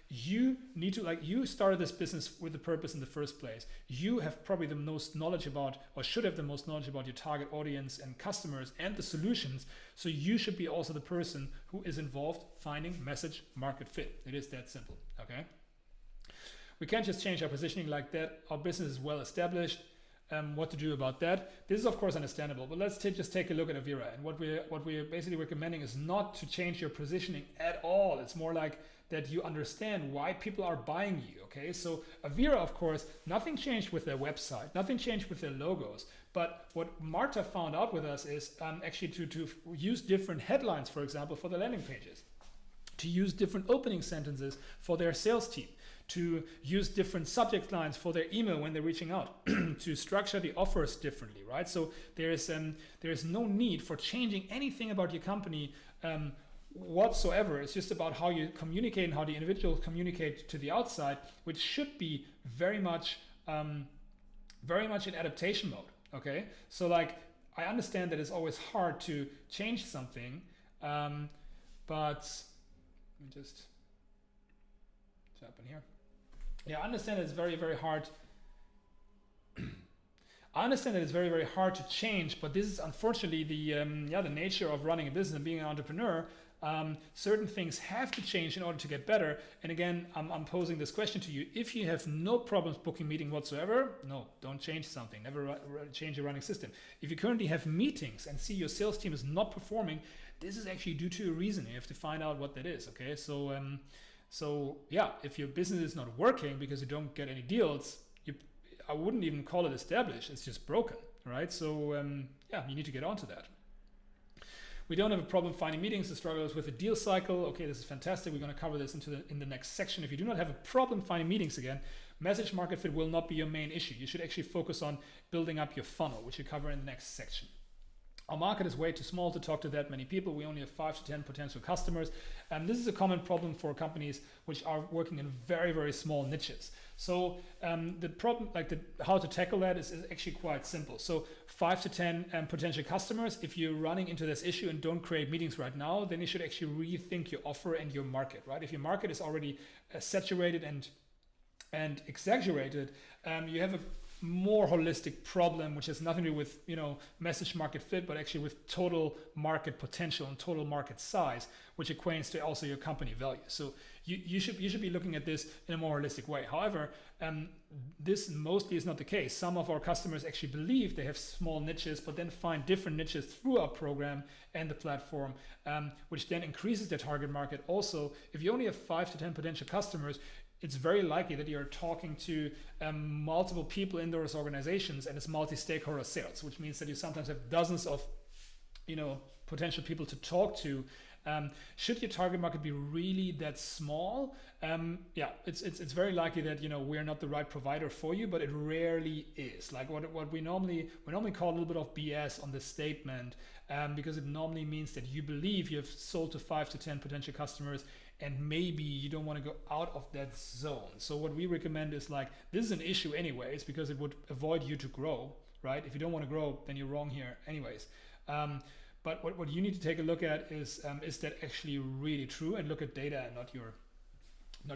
You need to, you started this business with a purpose in the first place. You have probably the most knowledge about, or should have the most knowledge about, your target audience and customers and the solutions. So you should be also the person who is involved finding message market fit. It is that simple, okay? We can't just change our positioning like that. Our business is well established. What to do about that? This is of course understandable, but let's just take a look at Avira. And what we're basically recommending is not to change your positioning at all. It's more like that you understand why people are buying you, okay? So Avira, of course, nothing changed with their website, nothing changed with their logos. But what Marta found out with us is actually to use different headlines, for example, for the landing pages, to use different opening sentences for their sales team, to use different subject lines for their email when they're reaching out, to structure the offers differently, right? So there is no need for changing anything about your company whatsoever. It's just about how you communicate and how the individuals communicate to the outside, which should be very much in adaptation mode. Okay, so like I understand that it's always hard to change something, but let me just tap in here. Yeah, I understand it's very, very hard. I understand that it's very, very hard to change, but this is unfortunately the nature of running a business and being an entrepreneur. Certain things have to change in order to get better. And again, I'm posing this question to you. If you have no problems booking meeting whatsoever, no, don't change something. Never change your running system. If you currently have meetings and see your sales team is not performing, this is actually due to a reason. You have to find out what that is. Okay, so yeah, if your business is not working because you don't get any deals, I wouldn't even call it established. It's just broken, right? So you need to get onto that. We don't have a problem finding meetings. The struggle is with the deal cycle. Okay, this is fantastic. We're going to cover this in the next section. If you do not have a problem finding meetings again, message market fit will not be your main issue. You should actually focus on building up your funnel, which you cover in the next section. Our market is way too small to talk to that many people. We only have 5 to 10 potential customers. And this is a common problem for companies which are working in very, very small niches. So the problem, how to tackle that is actually quite simple. So 5 to 10 potential customers. If you're running into this issue and don't create meetings right now, then you should actually rethink your offer and your market, right? If your market is already saturated and exaggerated, you have a more holistic problem, which has nothing to do with message market fit, but actually with total market potential and total market size, which equates to also your company value. So you should be looking at this in a more holistic way. However, this mostly is not the case. Some of our customers actually believe they have small niches, but then find different niches through our program and the platform, which then increases their target market. Also, if you only have 5 to 10 potential customers, it's very likely that you're talking to multiple people in those organizations, and it's multi-stakeholder sales, which means that you sometimes have dozens of potential people to talk to. Should your target market be really that small, it's very likely that we're not the right provider for you, but it rarely is. Like what we normally call a little bit of BS on this statement, because it normally means that you believe you have sold to 5 to 10 potential customers, and maybe you don't want to go out of that zone. So what we recommend is this is an issue anyways, because it would avoid you to grow, right? If you don't want to grow, then you're wrong here anyways. But what you need to take a look at is that actually really true, and look at data and not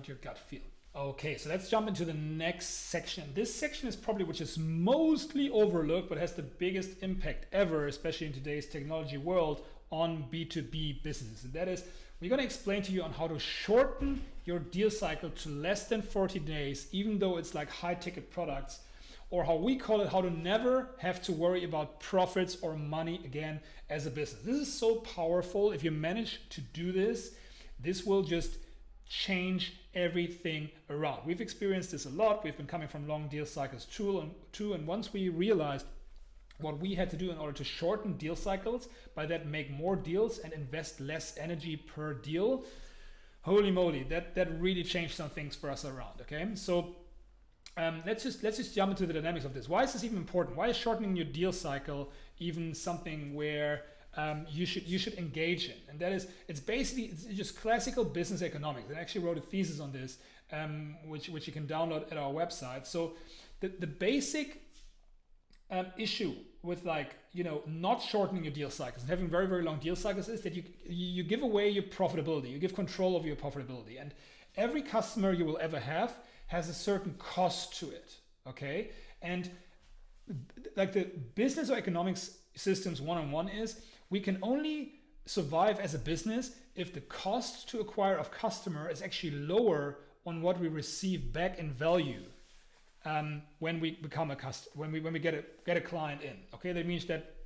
your gut feel. Okay, so let's jump into the next section. This section is probably which is mostly overlooked, but has the biggest impact ever, especially in today's technology world, on B2B businesses. And that is, we're going to explain to you on how to shorten your deal cycle to less than 40 days, even though it's like high ticket products, or how we call it, how to never have to worry about profits or money again as a business. This is so powerful. If you manage to do this, this will just change everything around. We've experienced this a lot. We've been coming from long deal cycles too, and once we realized what we had to do in order to shorten deal cycles, by that make more deals and invest less energy per deal, holy moly, that really changed some things for us around. Okay, so let's just jump into the dynamics of this. Why is this even important? Why is shortening your deal cycle even something where you should engage in? And that is, it's just classical business economics. I actually wrote a thesis on this, which you can download at our website. So the basic issue with not shortening your deal cycles and having very, very long deal cycles is that you give away your profitability, you give control of your profitability, and every customer you will ever have has a certain cost to it. Okay, and the business or economics systems one-on-one is, we can only survive as a business if the cost to acquire a customer is actually lower on what we receive back in value. When we become a customer, when we get a client in. Okay, that means that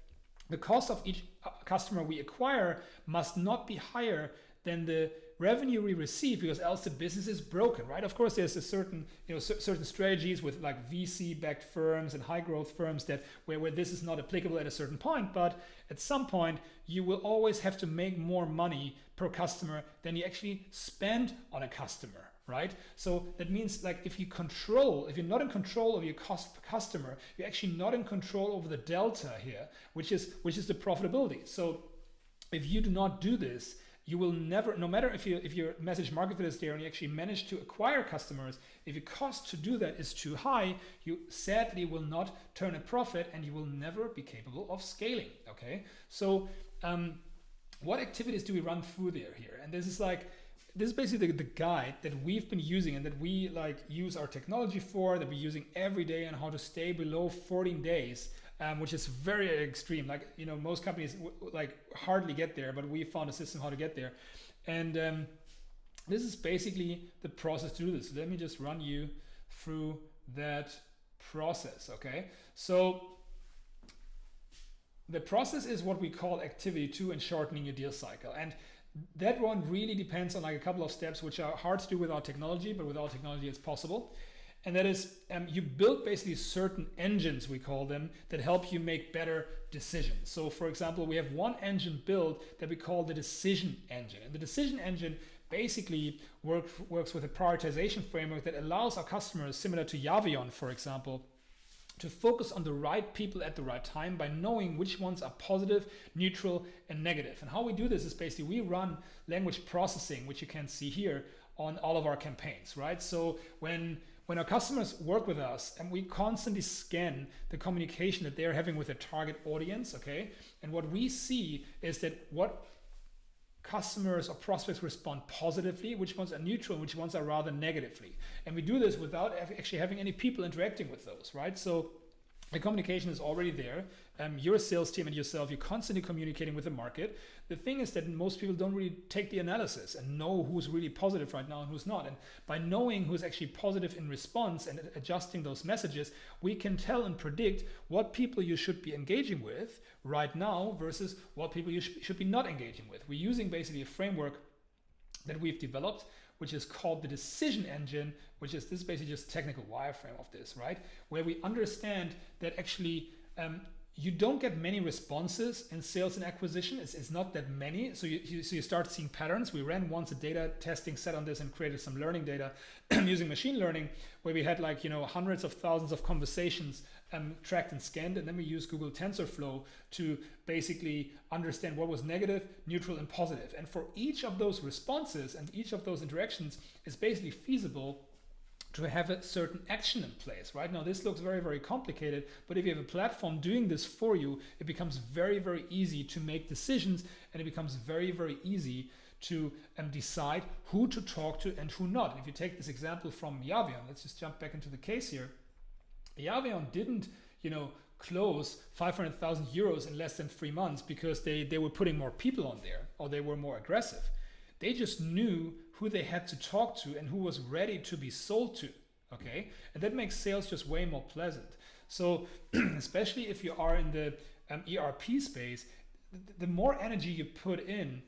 the cost of each customer we acquire must not be higher than the revenue we receive, because else the business is broken, right? Of course, there's a certain strategies with VC-backed firms and high growth firms that where this is not applicable at a certain point, but at some point you will always have to make more money per customer than you actually spend on a customer. Right? So that means if you're not in control of your cost per customer, you're actually not in control over the delta here, which is the profitability. So if you do not do this, you will never, no matter if your message market fit is there and you actually manage to acquire customers, if your cost to do that is too high, you sadly will not turn a profit, and you will never be capable of scaling. Okay, so what activities do we run through here? And this is basically the guide that we've been using and that we use our technology for, that we're using every day, on how to stay below 14 days, which is very extreme. Most companies hardly get there, but we found a system how to get there. And this is basically the process to do this. So let me just run you through that process. Okay, so the process is what we call activity 2 in shortening your deal cycle. And that one really depends on a couple of steps, which are hard to do without technology, but without technology it's possible. And that is, you build basically certain engines, we call them, that help you make better decisions. So for example, we have one engine built that we call the decision engine. And the decision engine basically works with a prioritization framework that allows our customers, similar to Yavion, for example, to focus on the right people at the right time by knowing which ones are positive, neutral, and negative. And how we do this is basically we run language processing, which you can see here on all of our campaigns, right? So when our customers work with us and we constantly scan the communication that they're having with their target audience, okay? And what we see is that what customers or prospects respond positively, which ones are neutral, and which ones are rather negatively. And we do this without actually having any people interacting with those, right? So the communication is already there. Your sales team and yourself, you're constantly communicating with the market. The thing is that most people don't really take the analysis and know who's really positive right now and who's not. And by knowing who's actually positive in response and adjusting those messages, we can tell and predict what people you should be engaging with right now versus what people you should be not engaging with. We're using basically a framework that we've developed, which is called the decision engine, which is this basically just technical wireframe of this, right? Where we understand that actually you don't get many responses in sales and acquisition. It's not that many. So you start seeing patterns. We ran once a data testing set on this and created some learning data using machine learning, where we had hundreds of thousands of conversations tracked and scanned. And then we used Google TensorFlow to basically understand what was negative, neutral, and positive. And for each of those responses and each of those interactions, it's basically feasible to have a certain action in place. Right now, this looks very, very complicated, but if you have a platform doing this for you, it becomes very, very easy to make decisions, and it becomes very, very easy to decide who to talk to and who not. And if you take this example from Yavion, let's just jump back into the case here. Yavion didn't, close 500,000 euros in less than 3 months because they were putting more people on there or they were more aggressive. They just knew who they had to talk to and who was ready to be sold to, okay? And that makes sales just way more pleasant. So especially if you are in the ERP space, the more energy you put in,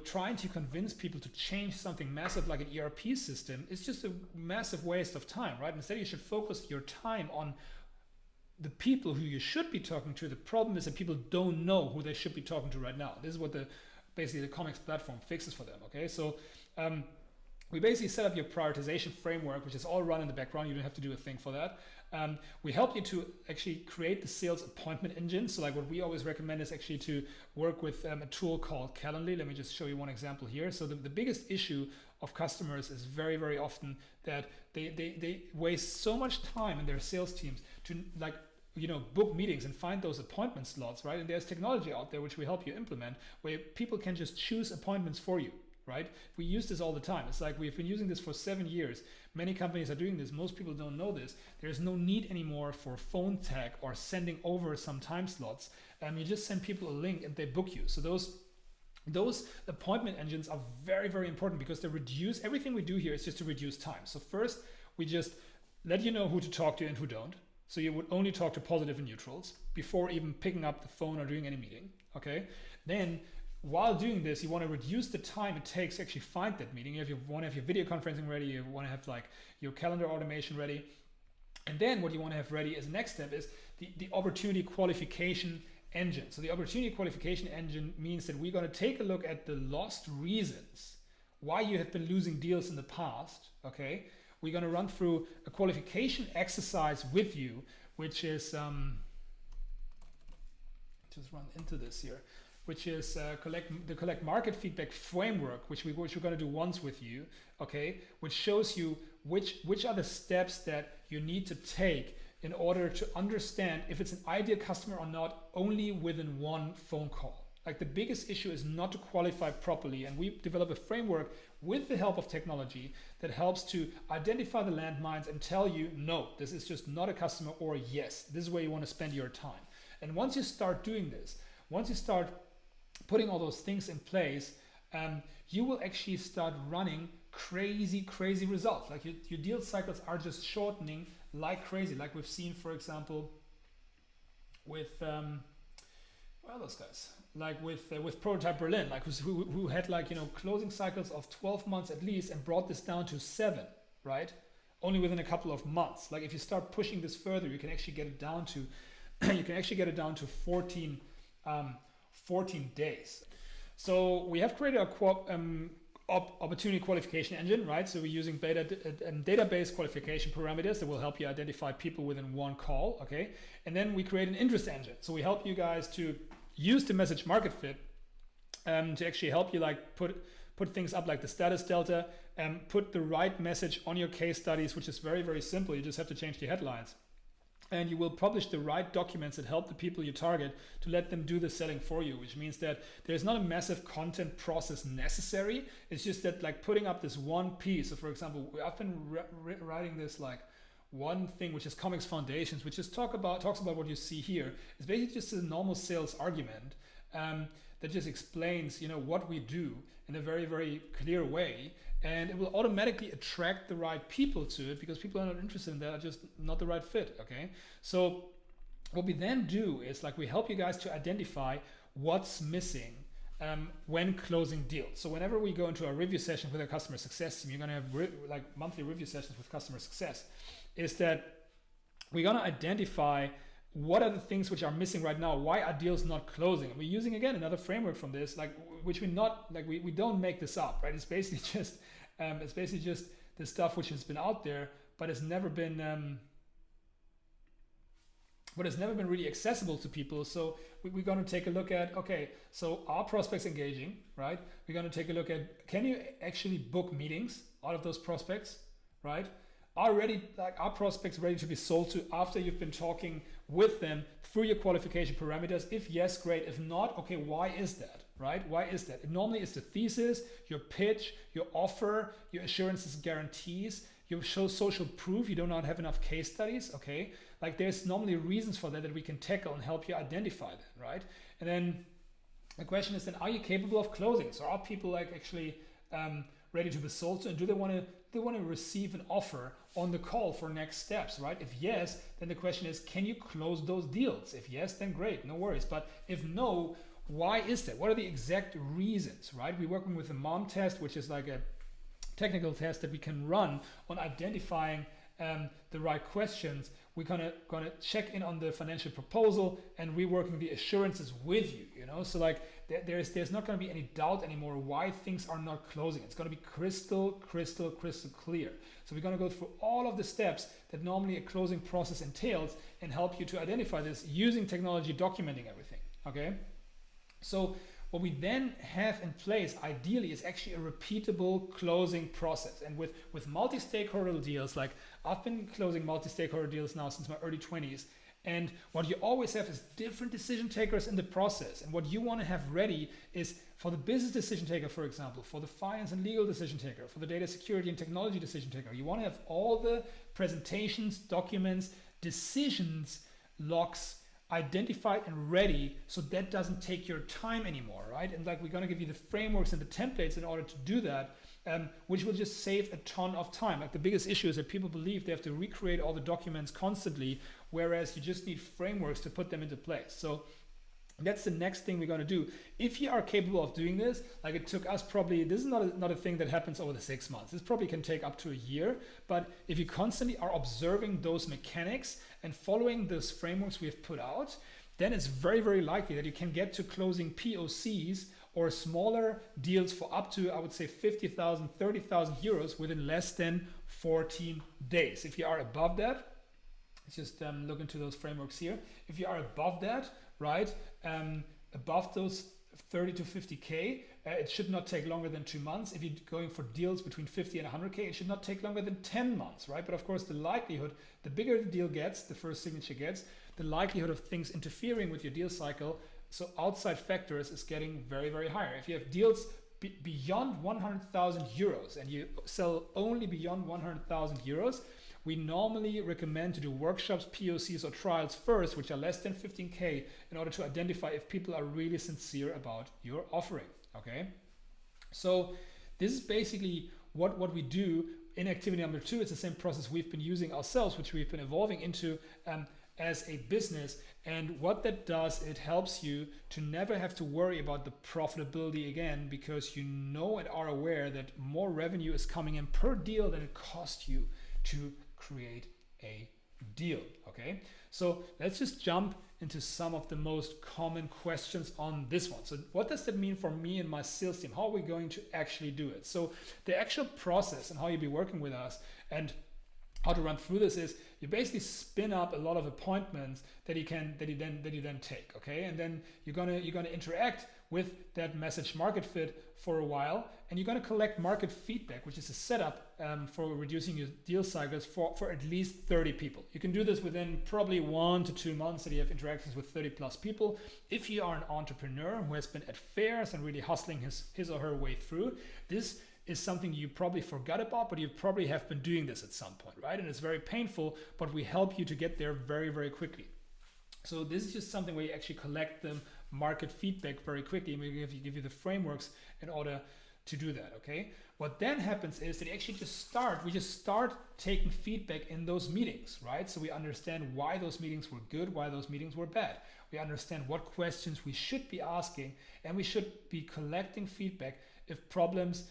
trying to convince people to change something massive like an ERP system is just a massive waste of time, right? Instead, you should focus your time on the people who you should be talking to. The problem is that people don't know who they should be talking to right now. This is what basically the comics platform fixes for them, okay? So we basically set up your prioritization framework, which is all run in the background. You don't have to do a thing for that. We help you to actually create the sales appointment engine. So like what we always recommend is actually to work with a tool called Calendly. Let me just show you one example here. So the biggest issue of customers is very, very often that they waste so much time in their sales teams to book meetings and find those appointment slots, right? And there's technology out there which we help you implement where people can just choose appointments for you, right? We use this all the time. It's like we've been using this for 7 years. Many companies are doing this. Most people don't know this. There's no need anymore for phone tag or sending over some time slots. You just send people a link and they book you. So those appointment engines are very, very important because they reduce, everything we do here is just to reduce time. So first, we just let you know who to talk to and who don't. So you would only talk to positive and neutrals before even picking up the phone or doing any meeting, okay? Then while doing this, you want to reduce the time it takes to actually find that meeting. If you want to have your video conferencing ready, you want to have like your calendar automation ready. And then what you want to have ready as the next step is the opportunity qualification engine. So the opportunity qualification engine means that we're going to take a look at the lost reasons why you have been losing deals in the past, okay? We're going to run through a qualification exercise with you, which is, just run into this here, which is collect market feedback framework, which we're going to do once with you, okay, which shows you which are the steps that you need to take in order to understand if it's an ideal customer or not only within one phone call. Like the biggest issue is not to qualify properly, and we develop a framework with the help of technology that helps to identify the landmines and tell you, no, this is just not a customer, or yes, this is where you want to spend your time. And once you start doing this, once you start putting all those things in place, you will actually start running crazy results. Like your deal cycles are just shortening like crazy, like we've seen, for example, with those guys, like with Prototype Berlin, like who had closing cycles of 12 months at least and brought this down to 7, right? Only within a couple of months. Like if you start pushing this further, you can actually get it down to 14 days. So we have created opportunity qualification engine, right? So we're using database qualification parameters that will help you identify people within one call, okay? And then we create an interest engine. So we help you guys to use the message market fit to actually help you like put things up like the status delta and put the right message on your case studies, which is very, very simple. You just have to change the headlines. And you will publish the right documents that help the people you target to let them do the selling for you, which means that there's not a massive content process necessary. It's just that like putting up this one piece. So for example, I've been writing this like one thing, which is Comics Foundations, which is talks about what you see here. It's basically just a normal sales argument that just explains, you know, what we do in a very, very clear way. And it will automatically attract the right people to it because people are not interested in that, are just not the right fit, okay? So what we then do is like we help you guys to identify what's missing when closing deals. So whenever we go into a review session with a customer success team, you're gonna have like monthly review sessions with customer success, is that we're gonna identify what are the things which are missing right now? Why are deals not closing? And we're using again another framework from this, like which we don't make this up, right? It's basically just the stuff which has been out there, but it's never been really accessible to people. So we're going to take a look at, okay, so are prospects engaging, right? We're going to take a look at, can you actually book meetings out of those prospects, right? Are prospects ready to be sold to after you've been talking with them through your qualification parameters? If yes, great. If not, okay, why is that, right? Why is that? It normally is the thesis, your pitch, your offer, your assurances, guarantees, you show social proof, you do not have enough case studies, okay? Like there's normally reasons for that we can tackle and help you identify that, right? And then the question is then, are you capable of closing? So are people like actually ready to be sold to, and do they want to receive an offer on the call for next steps, right? If yes, then the question is, can you close those deals? If yes, then great, no worries. But if no, why is that? What are the exact reasons, right? We're working with the MOM test, which is like a technical test that we can run on identifying the right questions. We're gonna check in on the financial proposal and reworking the assurances with you, you know? So like there's not gonna be any doubt anymore why things are not closing. It's gonna be crystal clear. So we're gonna go through all of the steps that normally a closing process entails and help you to identify this using technology, documenting everything, okay? So what we then have in place ideally is actually a repeatable closing process. And with multi-stakeholder deals, like I've been closing multi-stakeholder deals now since my early 20s. And what you always have is different decision takers in the process. And what you want to have ready is for the business decision taker, for example, for the finance and legal decision taker, for the data security and technology decision taker, you want to have all the presentations, documents, decisions, logs, identified and ready, so that doesn't take your time anymore, right? And like we're going to give you the frameworks and the templates in order to do that, which will just save a ton of time. Like the biggest issue is that people believe they have to recreate all the documents constantly, whereas you just need frameworks to put them into place. So that's the next thing we're going to do. If you are capable of doing this, like it took us probably, this is not a thing that happens over the 6 months. This probably can take up to a year. But if you constantly are observing those mechanics and following those frameworks we have put out, then it's very, very likely that you can get to closing POCs or smaller deals for up to, I would say, 50,000, 30,000 euros within less than 14 days. If you are above that, let's just look into those frameworks here. If you are above that, right, above those 30 to 50K, it should not take longer than 2 months. If you're going for deals between 50 and 100K, it should not take longer than 10 months, right? But of course, the likelihood, the bigger the deal gets, the first signature gets, the likelihood of things interfering with your deal cycle, so outside factors, is getting very, very higher. If you have deals beyond 100,000 euros and you sell only beyond 100,000 euros, we normally recommend to do workshops, POCs, or trials first, which are less than 15K, in order to identify if people are really sincere about your offering, okay? So this is basically what we do in activity number 2. It's the same process we've been using ourselves, which we've been evolving into as a business. And what that does, it helps you to never have to worry about the profitability again, because you know and are aware that more revenue is coming in per deal than it costs you to create a deal. Okay, so let's just jump into some of the most common questions on this one. So what does that mean for me and my sales team? How are we going to actually do it? So the actual process and how you'll be working with us and how to run through this is you basically spin up a lot of appointments that you then take, okay? And then you're gonna interact with that message market fit for a while, and you're gonna collect market feedback, which is a setup for reducing your deal cycles for at least 30 people. You can do this within probably 1 to 2 months that you have interactions with 30 plus people. If you are an entrepreneur who has been at fairs and really hustling his or her way through, this is something you probably forgot about, but you probably have been doing this at some point, right? And it's very painful, but we help you to get there very, very quickly. So this is just something where you actually collect the market feedback very quickly, and we give you the frameworks in order to do that, okay? What then happens is that you actually we just start taking feedback in those meetings, right? So we understand why those meetings were good, why those meetings were bad. We understand what questions we should be asking, and we should be collecting feedback if problems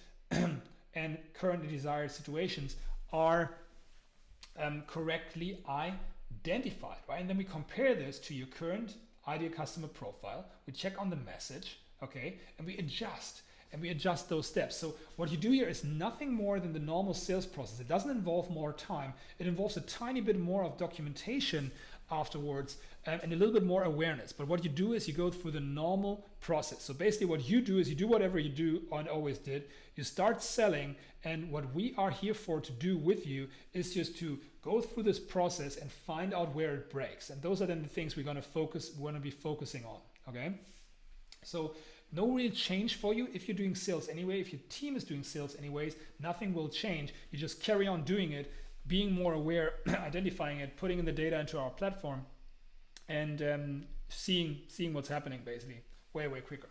and currently desired situations are correctly identified, right? And then we compare this to your current ideal customer profile. We check on the message, okay, and we adjust those steps. So what you do here is nothing more than the normal sales process. It doesn't involve more time. It involves a tiny bit more of documentation afterwards and a little bit more awareness. But what you do is you go through the normal process. So basically what you do is you do whatever you do and always did. You start selling, and what we are here for to do with you is just to go through this process and find out where it breaks. And those are then the things we're going to be focusing on, okay? So no real change for you if you're doing sales anyway. If your team is doing sales anyways, nothing will change. You just carry on doing it, being more aware, identifying it, putting in the data into our platform, and seeing what's happening basically way quicker.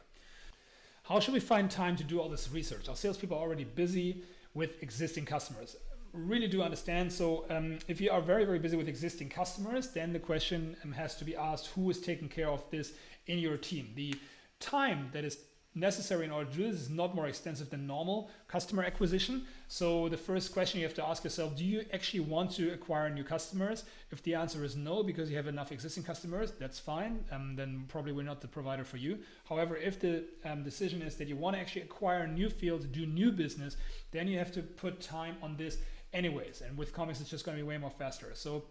How should we find time to do all this research? Our salespeople are already busy with existing customers. Really do understand. So if you are very, very busy with existing customers, then the question has to be asked, who is taking care of this in your team? The time that is necessary in order to do this is not more extensive than normal customer acquisition. So the first question you have to ask yourself, do you actually want to acquire new customers? If the answer is no, because you have enough existing customers, that's fine. Then probably we're not the provider for you. However, if the decision is that you want to actually acquire new fields, do new business, then you have to put time on this anyways. And with comics, it's just going to be way more faster. So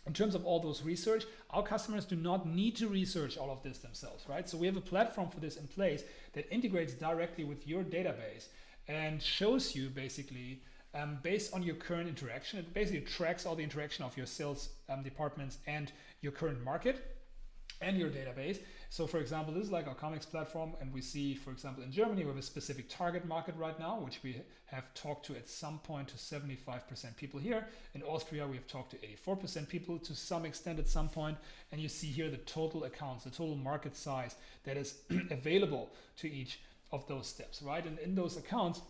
in terms of all those research, our customers do not need to research all of this themselves, right? So we have a platform for this in place that integrates directly with your database and shows you basically, based on your current interaction, it basically tracks all the interaction of your sales departments and your current market and your database. So for example, this is like our comics platform, and we see, for example, in Germany, we have a specific target market right now, which we have talked to at some point to 75% people here. In Austria, we have talked to 84% people to some extent at some point. And you see here the total accounts, the total market size that is available to each of those steps, right? And in those accounts,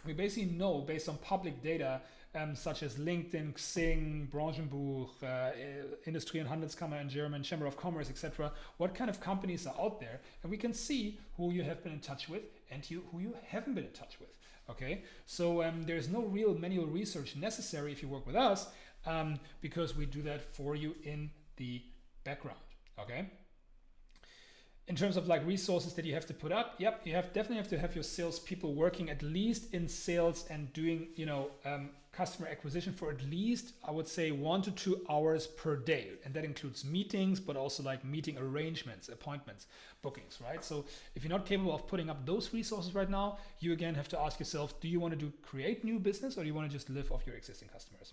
we basically know based on public data, such as LinkedIn, Xing, Branchenbuch, Industrie- und Handelskammer in German, Chamber of Commerce, etc., what kind of companies are out there, and we can see who you have been in touch with and who you haven't been in touch with. Okay, so there's no real manual research necessary if you work with us, because we do that for you in the background. Okay. In terms of like resources that you have to put up, yep, you definitely have to have your salespeople working at least in sales and doing, customer acquisition for at least, I would say, 1 to 2 hours per day. And that includes meetings, but also like meeting arrangements, appointments, bookings, right? So if you're not capable of putting up those resources right now, you again have to ask yourself, do you want to create new business, or do you want to just live off your existing customers?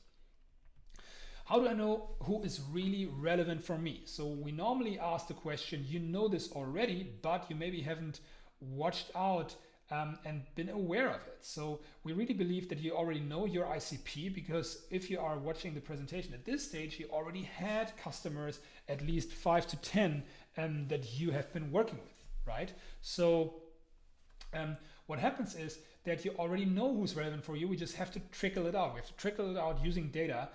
How do I know who is really relevant for me? So we normally ask the question, you know this already, but you maybe haven't watched out and been aware of it. So we really believe that you already know your ICP, because if you are watching the presentation at this stage, you already had customers, at least 5 to 10 that you have been working with, right? So what happens is that you already know who's relevant for you. We just have to trickle it out. We have to trickle it out using data.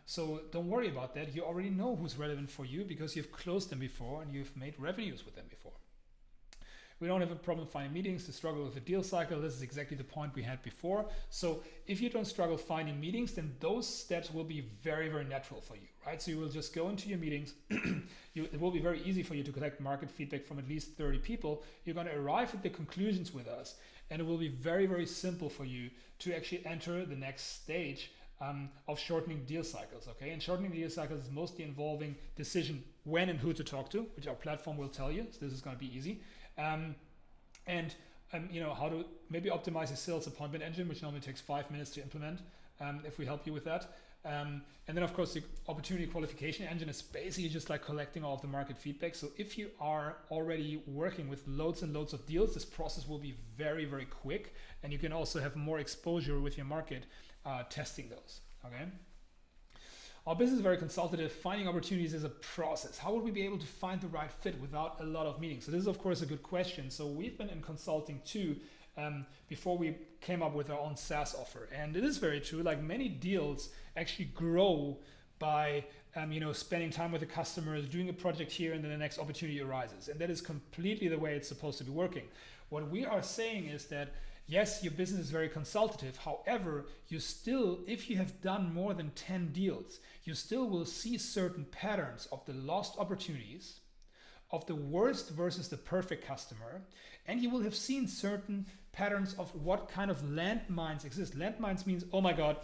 So don't worry about that. You already know who's relevant for you because you've closed them before and you've made revenues with them before. We don't have a problem finding meetings to struggle with the deal cycle. This is exactly the point we had before. So if you don't struggle finding meetings, then those steps will be very, very natural for you, right? So you will just go into your meetings. It will be very easy for you to collect market feedback from at least 30 people. You're going to arrive at the conclusions with us, and it will be very, very simple for you to actually enter the next stage of shortening deal cycles, okay? And shortening deal cycles is mostly involving decision when and who to talk to, which our platform will tell you. So this is going to be easy. You know, how to maybe optimize a sales appointment engine, which normally takes 5 minutes to implement, if we help you with that. And then of course the opportunity qualification engine is basically just like collecting all of the market feedback. So if you are already working with loads and loads of deals, this process will be very, very quick, and you can also have more exposure with your market testing those, okay? Our business is very consultative. Finding opportunities is a process. How would we be able to find the right fit without a lot of meetings? So this is of course a good question. So we've been in consulting too, before we came up with our own SaaS offer. And it is very true, like many deals actually grow by you know, spending time with the customers, doing a project here, and then the next opportunity arises. And that is completely the way it's supposed to be working. What we are saying is that yes, your business is very consultative. However, you still, if you have done more than 10 deals, you still will see certain patterns of the lost opportunities, of the worst versus the perfect customer, and you will have seen certain patterns of what kind of landmines exist. Landmines means, oh my God,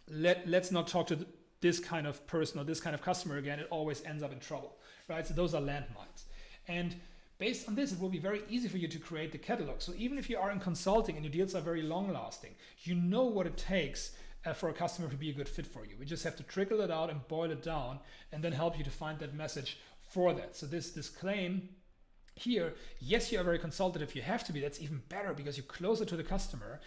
let's not talk to this kind of person or this kind of customer again. It always ends up in trouble, right? So those are landmines. And based on this, it will be very easy for you to create the catalog. So even if you are in consulting and your deals are very long lasting, you know what it takes for a customer to be a good fit for you. We just have to trickle it out and boil it down and then help you to find that message for that. So this claim here, yes, you are very consultative. You have to be. That's even better because you're closer to the customer.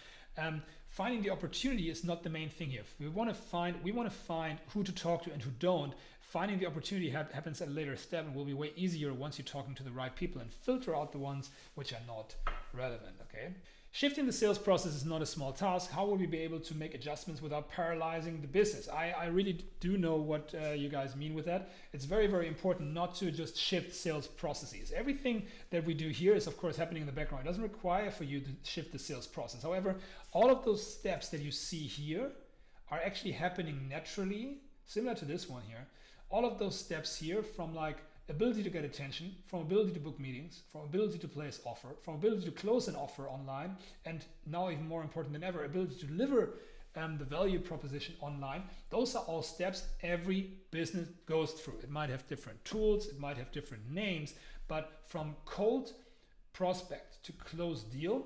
Finding the opportunity is not the main thing here. We want to find who to talk to and who don't. Finding the opportunity happens at a later step and will be way easier once you're talking to the right people and filter out the ones which are not relevant, okay? Shifting the sales process is not a small task. How will we be able to make adjustments without paralyzing the business? I really do know what you guys mean with that. It's very, very important not to just shift sales processes. Everything that we do here is of course happening in the background. It doesn't require for you to shift the sales process. However, all of those steps that you see here are actually happening naturally, similar to this one here. All of those steps here, from like ability to get attention, from ability to book meetings, from ability to place offer, from ability to close an offer online, and now even more important than ever, ability to deliver the value proposition online. Those are all steps every business goes through. It might have different tools, it might have different names, but from cold prospect to close deal,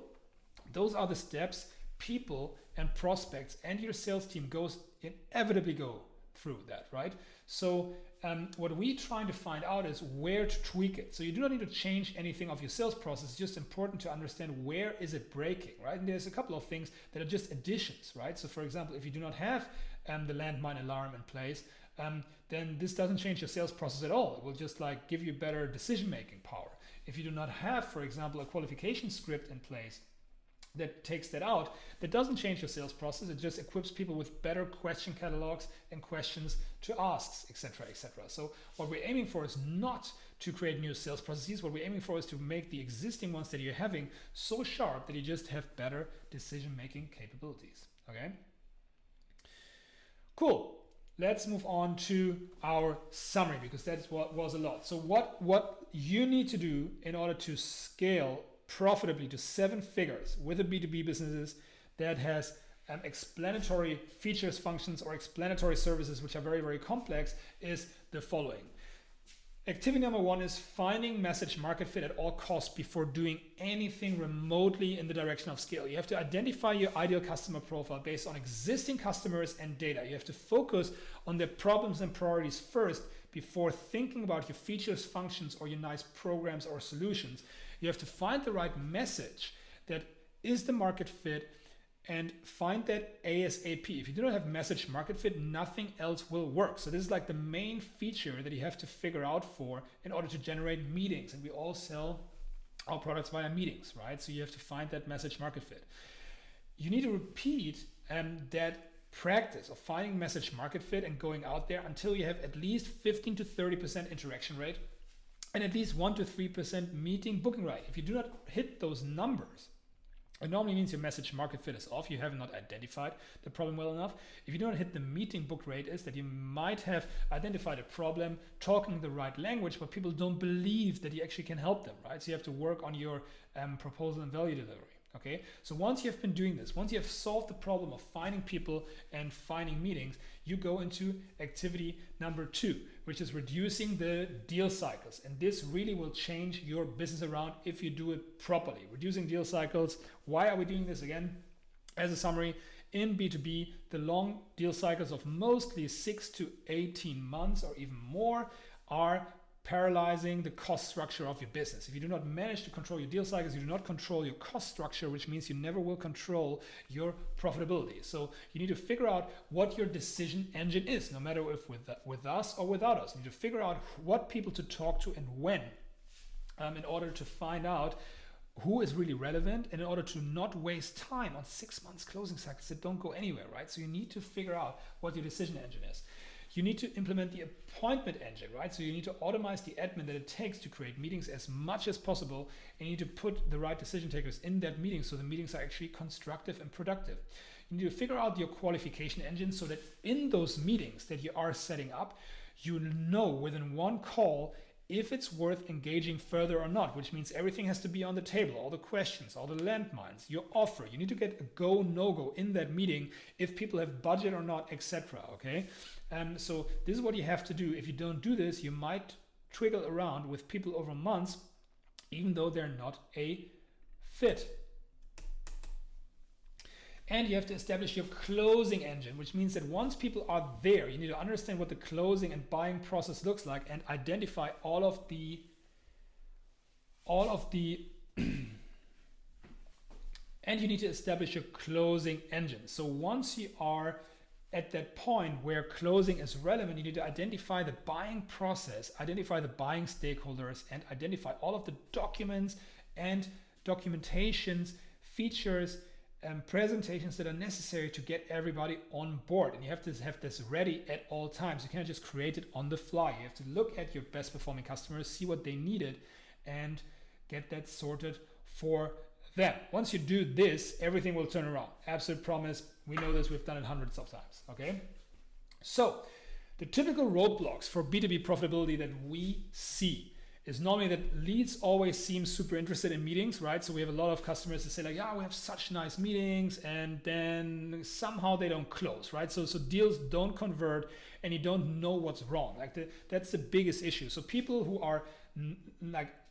those are the steps people and prospects and your sales team inevitably go through that, right? So what we're trying to find out is where to tweak it. So you do not need to change anything of your sales process. It's just important to understand where is it breaking, right? And there's a couple of things that are just additions, right? So for example, if you do not have the landmine alarm in place, then this doesn't change your sales process at all. It will just like give you better decision-making power. If you do not have, for example, a qualification script in place that takes that out, that doesn't change your sales process. It just equips people with better question catalogs and questions to ask, etc., etc. So what we're aiming for is not to create new sales processes. What we're aiming for is to make the existing ones that you're having so sharp that you just have better decision-making capabilities. Okay? Cool. Let's move on to our summary, because that's what was a lot. So what you need to do in order to scale profitably to 7 figures with a B2B businesses that has explanatory features, functions, or explanatory services which are very, very complex is the following. Activity number 1 is finding message market fit at all costs before doing anything remotely in the direction of scale. You have to identify your ideal customer profile based on existing customers and data. You have to focus on their problems and priorities first before thinking about your features, functions, or your nice programs or solutions. You have to find the right message that is the market fit and find that ASAP. If you do not have message market fit, nothing else will work. So this is like the main feature that you have to figure out for in order to generate meetings. And we all sell our products via meetings, right? So you have to find that message market fit. You need to repeat that practice of finding message market fit and going out there until you have at least 15 to 30% interaction rate and at least 1 to 3% meeting booking rate. If you do not hit those numbers, it normally means your message market fit is off. You have not identified the problem well enough. If you don't hit the meeting book rate, is that you might have identified a problem, talking the right language, but people don't believe that you actually can help them, right? So you have to work on your proposal and value delivery. Okay, so once you have been doing this, once you have solved the problem of finding people and finding meetings, you go into activity number 2, which is reducing the deal cycles. And this really will change your business around if you do it properly. Reducing deal cycles. Why are we doing this again? As a summary, in B2B, the long deal cycles of mostly 6 to 18 months or even more are paralyzing the cost structure of your business. If you do not manage to control your deal cycles, you do not control your cost structure, which means you never will control your profitability. So you need to figure out what your decision engine is, no matter if with us or without us. You need to figure out what people to talk to and when, in order to find out who is really relevant, and in order to not waste time on 6 months closing cycles that don't go anywhere, right? So you need to figure out what your decision engine is. You need to implement the appointment engine, right? So you need to automate the admin that it takes to create meetings as much as possible, and you need to put the right decision takers in that meeting so the meetings are actually constructive and productive. You need to figure out your qualification engine so that in those meetings that you are setting up, you know within one call if it's worth engaging further or not, which means everything has to be on the table, all the questions, all the landmines, your offer. You need to get a go, no-go in that meeting, if people have budget or not, etc. Okay, so this is what you have to do. If you don't do this, you might twiggle around with people over months, even though they're not a fit. And you have to establish your closing engine, which means that once people are there, you need to understand what the closing and buying process looks like and identify all of the and you need to establish your closing engine. So once you are at that point where closing is relevant, you need to identify the buying process, identify the buying stakeholders, and identify all of the documents and documentations, features, presentations that are necessary to get everybody on board. And you have to have this ready at all times. You can't just create it on the fly. You have to look at your best performing customers, see what they needed, and get that sorted for them. Once you do this, everything will turn around. Absolute promise. We know this. We've done it hundreds of times. Okay. So the typical roadblocks for B2B profitability that we see is normally that leads always seem super interested in meetings, right? So we have a lot of customers that say like, yeah, we have such nice meetings, and then somehow they don't close, right? So deals don't convert, and you don't know what's wrong. That's the biggest issue. So people who are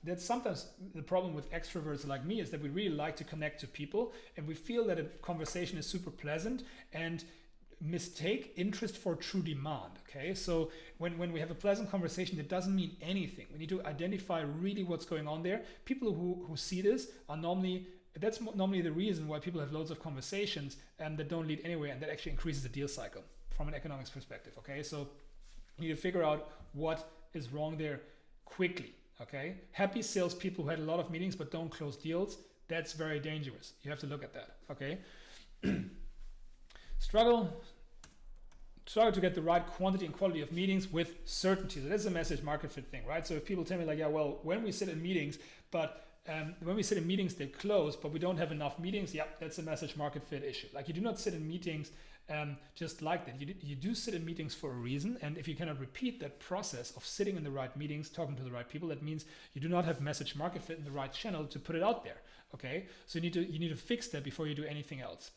that's sometimes the problem with extroverts like me, is that we really like to connect to people, and we feel that a conversation is super pleasant and mistake interest for true demand. Okay, so when we have a pleasant conversation, that doesn't mean anything. We need to identify really what's going on there. People who see this are normally the reason why people have loads of conversations that don't lead anywhere, and that actually increases the deal cycle from an economics perspective. Okay, so you need to figure out what is wrong there quickly. Okay, happy salespeople who had a lot of meetings but don't close deals, that's very dangerous. You have to look at that. Okay. Struggle to get the right quantity and quality of meetings with certainty. So that's a message market fit thing, right? So if people tell me like, yeah, well, when we sit in meetings, they close, but we don't have enough meetings. Yeah, that's a message market fit issue. Like, you do not sit in meetings just like that. You do sit in meetings for a reason. And if you cannot repeat that process of sitting in the right meetings, talking to the right people, that means you do not have message market fit in the right channel to put it out there. Okay, so you need to fix that before you do anything else.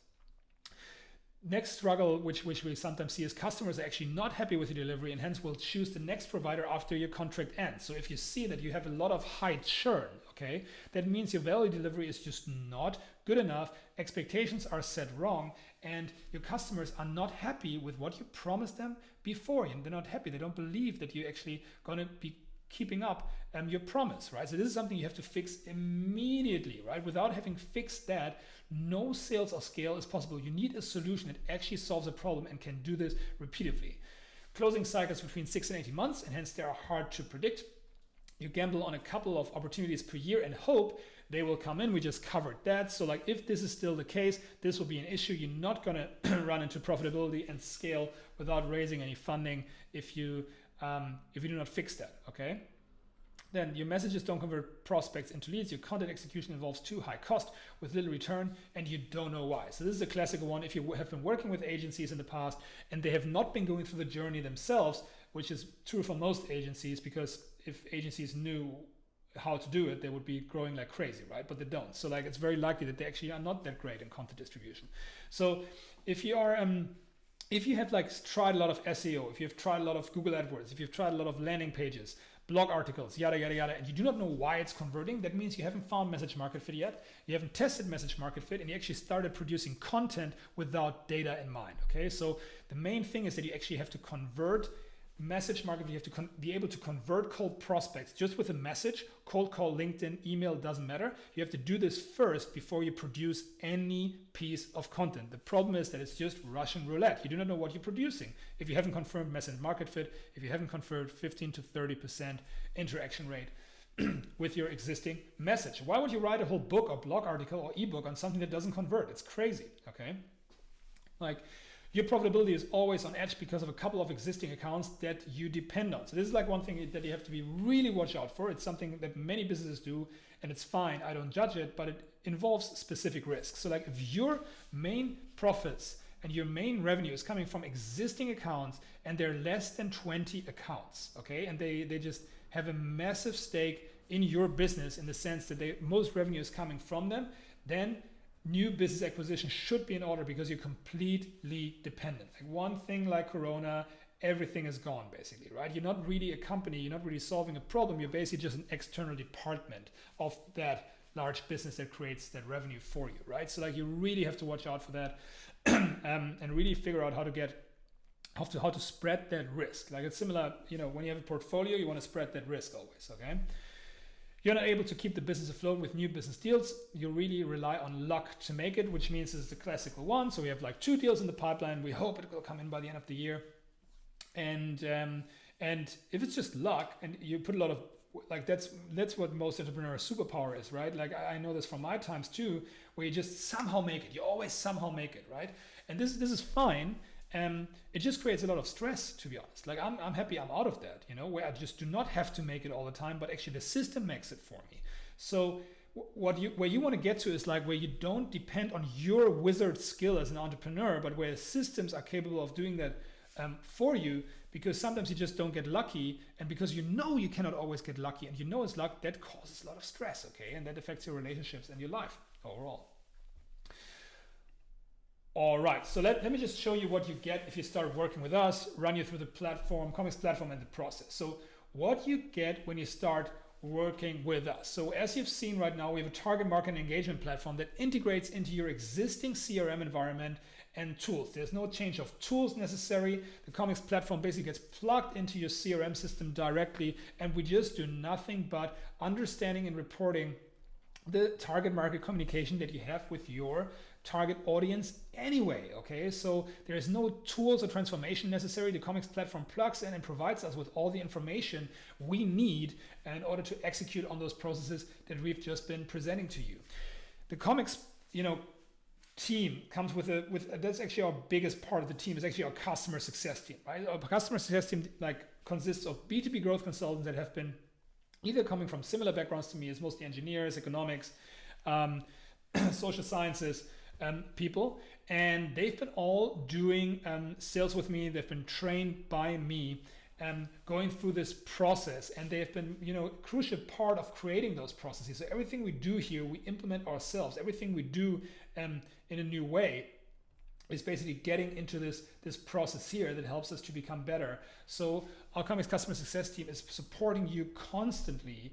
Next struggle, which we sometimes see, is customers are actually not happy with your delivery, and hence will choose the next provider after your contract ends. So if you see that you have a lot of high churn, okay, that means your value delivery is just not good enough, expectations are set wrong, and your customers are not happy with what you promised them before. And they're not happy. They don't believe that you're actually going to be keeping up your promise, right? So this is something you have to fix immediately, right? Without having fixed that, no sales or scale is possible. You need a solution that actually solves a problem and can do this repeatedly. Closing cycles between 6 and 18 months, and hence they are hard to predict. You gamble on a couple of opportunities per year and hope they will come in. We just covered that. So like, if this is still the case, this will be an issue. You're not going to run into profitability and scale without raising any funding if you do not fix that. Okay. Then your messages don't convert prospects into leads. Your content execution involves too high cost with little return, and you don't know why. So this is a classical one. If you have been working with agencies in the past and they have not been going through the journey themselves, which is true for most agencies, because if agencies knew how to do it, they would be growing like crazy, right? But they don't. So like it's very likely that they actually are not that great in content distribution. So if you are if you have like tried a lot of SEO, if you've tried a lot of Google AdWords, if you've tried a lot of landing pages, blog articles, yada, yada, yada, and you do not know why it's converting, that means you haven't found message market fit yet. You haven't tested message market fit, and you actually started producing content without data in mind, okay? So the main thing is that you actually have to convert message market. You have to be able to convert cold prospects just with a message. Cold call, LinkedIn, email, doesn't matter. You have to do this first before you produce any piece of content. The problem is that it's just Russian roulette. You do not know what you're producing if you haven't confirmed message market fit, if you haven't confirmed 15 to 30% interaction rate with your existing message. Why would you write a whole book or blog article or ebook on something that doesn't convert? It's crazy, okay? Like, your profitability is always on edge because of a couple of existing accounts that you depend on. So this is like one thing that you have to be really watch out for. It's something that many businesses do, and it's fine. I don't judge it, but it involves specific risks. So like if your main profits and your main revenue is coming from existing accounts and they're less than 20 accounts, okay, and they just have a massive stake in your business in the sense that most revenue is coming from them, then new business acquisition should be in order because you're completely dependent. Like one thing like Corona, everything is gone basically, right? You're not really a company, you're not really solving a problem, you're basically just an external department of that large business that creates that revenue for you, right? So like you really have to watch out for that and really figure out how to spread that risk. Like it's similar, when you have a portfolio, you want to spread that risk always, okay? You're not able to keep the business afloat with new business deals. You really rely on luck to make it, which means it's the classical one. So we have like 2 deals in the pipeline. We hope it will come in by the end of the year. And if it's just luck and you put a lot of, like that's what most entrepreneurs' superpower is, right? Like I know this from my times too, where you just somehow make it. You always somehow make it, right? And this is fine. It just creates a lot of stress, to be honest. Like I'm happy I'm out of that, where I just do not have to make it all the time, but actually the system makes it for me. So where you want to get to is like where you don't depend on your wizard skill as an entrepreneur, but where systems are capable of doing that for you, because sometimes you just don't get lucky, and because you cannot always get lucky, and it's luck, that causes a lot of stress, okay? And that affects your relationships and your life overall. All right, so let me just show you what you get if you start working with us, run you through the platform, Comics platform, and the process. So what you get when you start working with us. So as you've seen right now, we have a target market engagement platform that integrates into your existing CRM environment and tools. There's no change of tools necessary. The Comics platform basically gets plugged into your CRM system directly, and we just do nothing but understanding and reporting the target market communication that you have with your target audience anyway, okay? So there is no tools or transformation necessary. The Comics platform plugs in and provides us with all the information we need in order to execute on those processes that we've just been presenting to you. The Comics, team comes with that's actually our biggest part of the team, is actually our customer success team, right? Our customer success team consists of B2B growth consultants that have been either coming from similar backgrounds to me, as mostly engineers, economics, social sciences, people, and they've been all doing sales with me. They've been trained by me, going through this process, and they have been, a crucial part of creating those processes. So everything we do here, we implement ourselves. Everything we do in a new way is basically getting into this process here that helps us to become better. So our Comics customer success team is supporting you constantly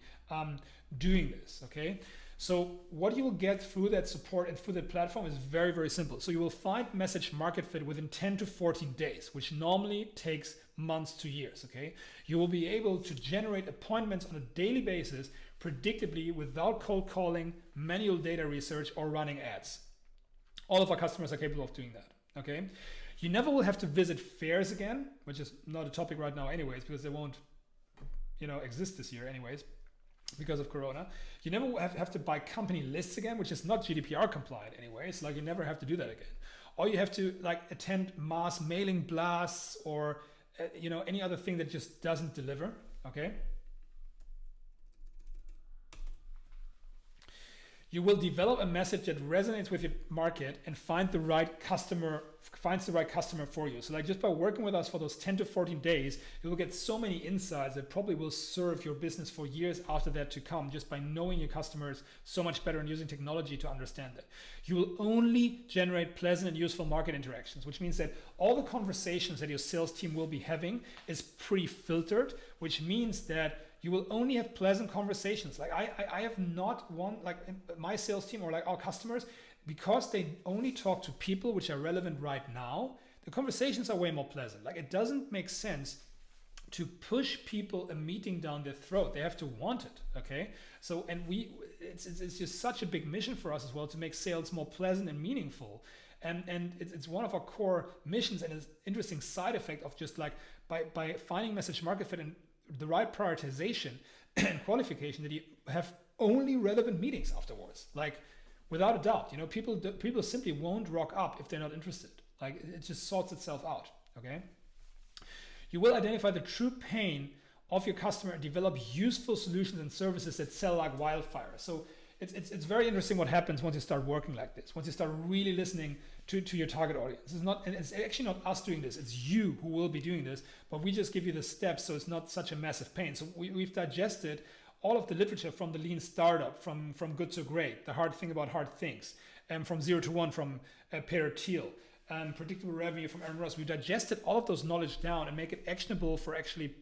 doing this, okay? So what you will get through that support and through the platform is very, very simple. So you will find message market fit within 10 to 14 days, which normally takes months to years, okay? You will be able to generate appointments on a daily basis, predictably, without cold calling, manual data research, or running ads. All of our customers are capable of doing that, okay? You never will have to visit fairs again, which is not a topic right now anyways, because they won't, exist this year anyways, because of Corona. You never have to buy company lists again, which is not GDPR compliant anyway. So you never have to do that again. Or you have to attend mass mailing blasts or any other thing that just doesn't deliver. Okay. You will develop a message that resonates with your market and finds the right customer for you. So like just by working with us for those 10 to 14 days, you will get so many insights that probably will serve your business for years after that to come, just by knowing your customers so much better and using technology to understand it. You will only generate pleasant and useful market interactions, which means that all the conversations that your sales team will be having is pre-filtered, which means that you will only have pleasant conversations. Like I have not one, like my sales team or like our customers, because they only talk to people which are relevant right now, the conversations are way more pleasant. Like it doesn't make sense to push people a meeting down their throat. They have to want it, okay? So, and it's just such a big mission for us as well to make sales more pleasant and meaningful. And it's one of our core missions, and it's an interesting side effect of just like by finding message market fit and the right prioritization and qualification, that you have only relevant meetings afterwards. Like without a doubt, you know, people simply won't rock up if they're not interested. Like it just sorts itself out, okay? You will identify the true pain of your customer and develop useful solutions and services that sell like wildfire. So it's very interesting what happens once you start working like this, once you start really listening to your target audience. It's actually not us doing this, it's you who will be doing this, but we just give you the steps so it's not such a massive pain. So we've digested all of the literature from the lean startup, from good to great, the hard thing about hard things, and from 0 to 1 from Peter Thiel, predictable revenue from Aaron Ross. We digested all of those knowledge down and make it actionable for actually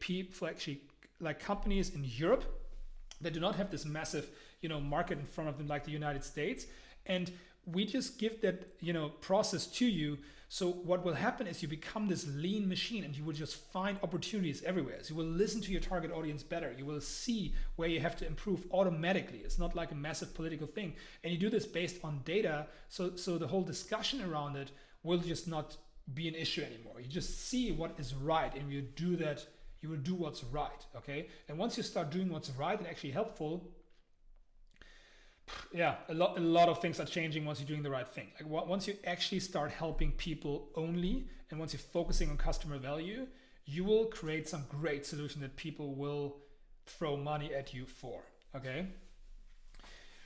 like companies in Europe that do not have this massive, you know, market in front of them like the United States. And we just give that, you know, process to you. So what will happen is you become this lean machine, and you will just find opportunities everywhere. So you will listen to your target audience better. You will see where you have to improve automatically. It's not like a massive political thing. And you do this based on data. So the whole discussion around it will just not be an issue anymore. You just see what is right, and you do that. You will do what's right, okay? And once you start doing what's right and actually helpful, yeah, a lot of things are changing once you're doing the right thing. Like once you actually start helping people only, and once you're focusing on customer value, you will create some great solution that people will throw money at you for, okay?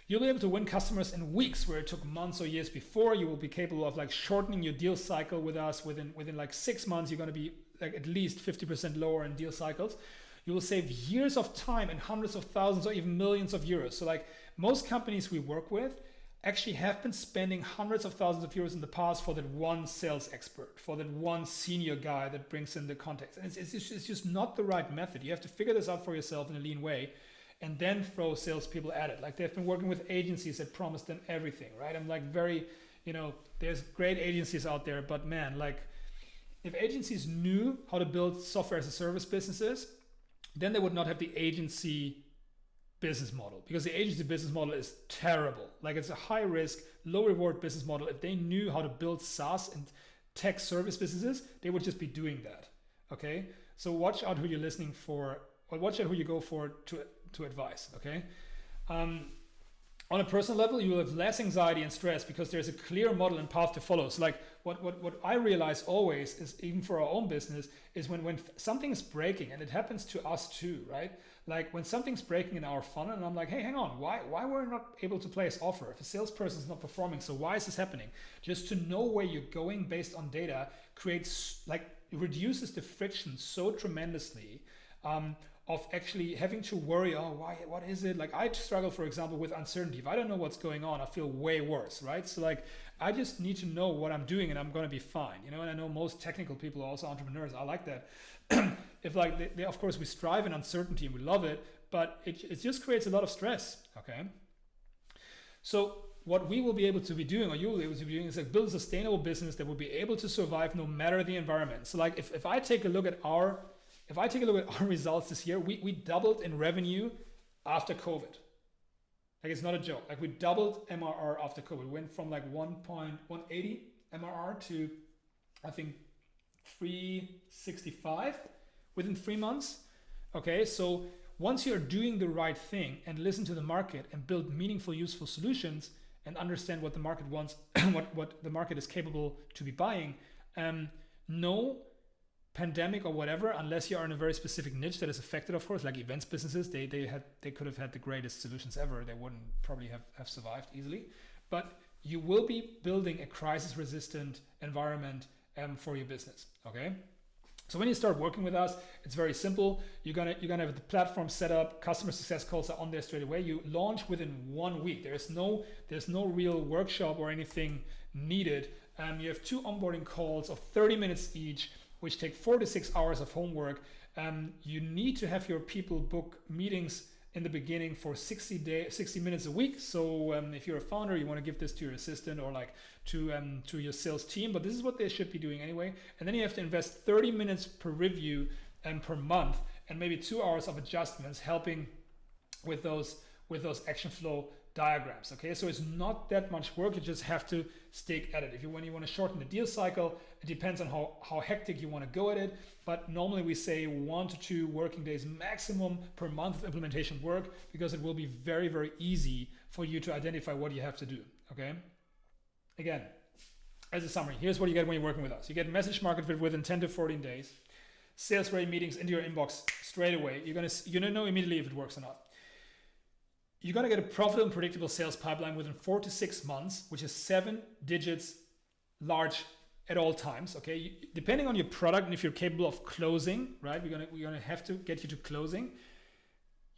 You'll be able to win customers in weeks where it took months or years before. You will be capable of like shortening your deal cycle with us. Within like 6 months, you're going to be like at least 50% lower in deal cycles. You will save years of time and hundreds of thousands or even millions of euros. So like most companies we work with actually have been spending hundreds of thousands of euros in the past for that one sales expert, for that one senior guy that brings in the context. And it's just not the right method. You have to figure this out for yourself in a lean way, and then throw salespeople at it. Like they've been working with agencies that promise them everything, right? I'm like very, you know, there's great agencies out there, but man, like if agencies knew how to build software as a service businesses, then they would not have the agency business model, because the agency business model is terrible. Like it's a high risk, low reward business model. If they knew how to build SaaS and tech service businesses, they would just be doing that, okay? So watch out who you're listening for, or watch out who you go for to advise, okay? On a personal level, you will have less anxiety and stress because there's a clear model and path to follow. So like what I realize always is, even for our own business, is when something is breaking, and it happens to us too, right? Like when something's breaking in our funnel, and I'm like, hey, hang on, why we're not able to place offer? If a salesperson is not performing, so why is this happening? Just to know where you're going based on data creates, like, it reduces the friction so tremendously, of actually having to worry, oh, why, what is it? Like I struggle, for example, with uncertainty. If I don't know what's going on, I feel way worse, right? So like, I just need to know what I'm doing and I'm going to be fine, you know? And I know most technical people are also entrepreneurs. I like that. If like, they, of course, we strive in uncertainty and we love it, but it just creates a lot of stress, okay? So what we will be able to be doing, or you will be able to be doing, is like build a sustainable business that will be able to survive no matter the environment. So like, if I take a look at our results this year, we doubled in revenue after COVID. Like it's not a joke. Like we doubled MRR after COVID. We went from like 1.180 MRR to, I think, 365 within 3 months. Okay, so once you're doing the right thing and listen to the market and build meaningful, useful solutions and understand what the market wants, what the market is capable to be buying, know pandemic or whatever, unless you are in a very specific niche that is affected, of course, like events businesses, they could have had the greatest solutions ever. They wouldn't probably have survived easily. But you will be building a crisis resistant environment for your business. Okay. So when you start working with us, it's very simple. You're gonna have the platform set up. Customer success calls are on there straight away. You launch within 1 week. There's no real workshop or anything needed. You have 2 onboarding calls of 30 minutes each, which take 4 to 6 hours of homework. You need to have your people book meetings in the beginning for 60 minutes a week. So if you're a founder, you want to give this to your assistant or like to your sales team, but this is what they should be doing anyway. And then you have to invest 30 minutes per review and per month, and maybe 2 hours of adjustments, helping with those action flow diagrams. Okay, so it's not that much work. You just have to stick at it. When you want to shorten the deal cycle, it depends on how hectic you want to go at it. But normally we say 1 to 2 working days maximum per month of implementation work, because it will be very, very easy for you to identify what you have to do. Okay. Again, as a summary, here's what you get when you're working with us. You get message market fit within 10 to 14 days, sales ready meetings into your inbox straight away. You're gonna know immediately if it works or not. You're gonna get a profitable and predictable sales pipeline within 4 to 6 months, which is 7 digits large at all times. Okay, depending on your product and if you're capable of closing, right? We're gonna have to get you to closing.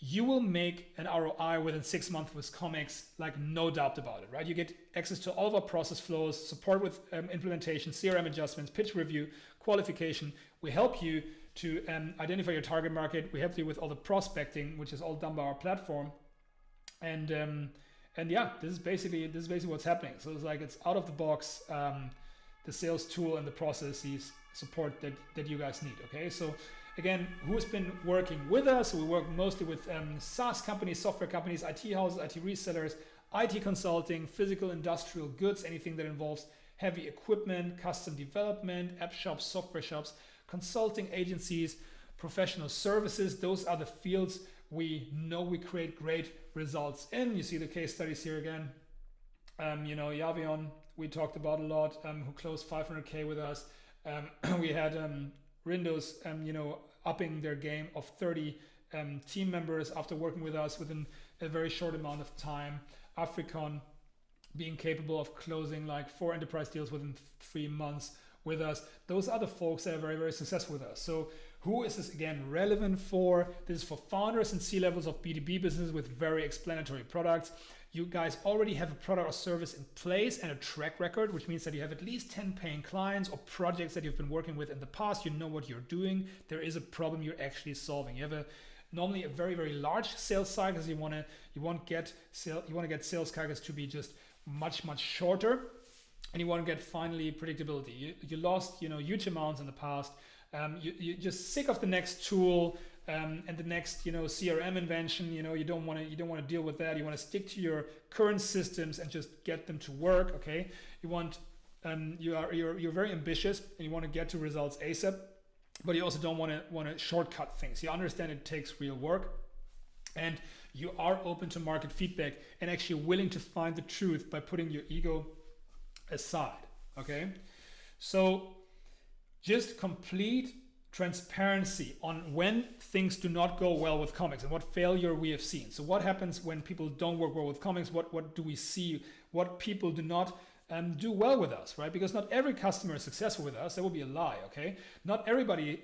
You will make an ROI within 6 months with Comics, like no doubt about it, right? You get access to all of our process flows, support with implementation, CRM adjustments, pitch review, qualification. We help you to identify your target market. We help you with all the prospecting, which is all done by our platform. And yeah, this is basically what's happening. So it's like, it's out of the box, the sales tool and the processes support that you guys need. Okay, so again, who's been working with us? We work mostly with SaaS companies, software companies, IT houses, IT resellers, IT consulting, physical industrial goods, anything that involves heavy equipment, custom development, app shops, software shops, consulting agencies, professional services. Those are the fields we know we create great results in. You see the case studies here again. Yavion, we talked about a lot, who closed 500K with us. We had Rindos, upping their game of 30 team members after working with us within a very short amount of time. Africon being capable of closing like 4 enterprise deals within 3 months with us. Those are the folks that are very, very successful with us. So who is this again relevant for? This is for founders and C-levels of B2B businesses with very explanatory products. You guys already have a product or service in place and a track record, which means that you have at least 10 paying clients or projects that you've been working with in the past. You know what you're doing. There is a problem you're actually solving. You have normally a very, very large sales cycles. You want to get sales cycles to be just much, much shorter, and you want to get finally predictability. You lost huge amounts in the past. You're just sick of the next tool and the next CRM invention. You don't want to deal with that. You want to stick to your current systems and just get them to work. Okay, you're very ambitious and you want to get to results ASAP, but you also don't want to shortcut things. You understand it takes real work, and you are open to market feedback and actually willing to find the truth by putting your ego aside. Okay, so just complete transparency on when things do not go well with Comics and what failure we have seen. So what happens when people don't work well with Comics? What do we see? What people do not do well with us, right? Because not every customer is successful with us. That would be a lie, okay? Not everybody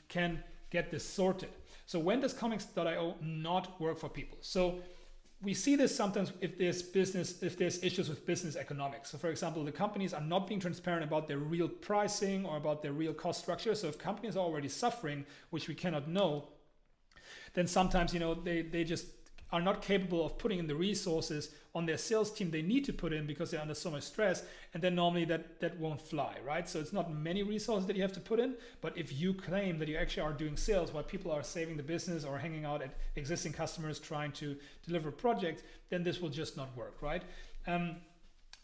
can get this sorted. So when does Comics.io not work for people? So we see this sometimes if there's issues with business economics. So for example, the companies are not being transparent about their real pricing or about their real cost structure. So if companies are already suffering, which we cannot know, then sometimes they just are not capable of putting in the resources on their sales team they need to put in because they're under so much stress, and then normally that won't fly, right? So it's not many resources that you have to put in, but if you claim that you actually are doing sales while people are saving the business or hanging out at existing customers trying to deliver projects, then this will just not work, right?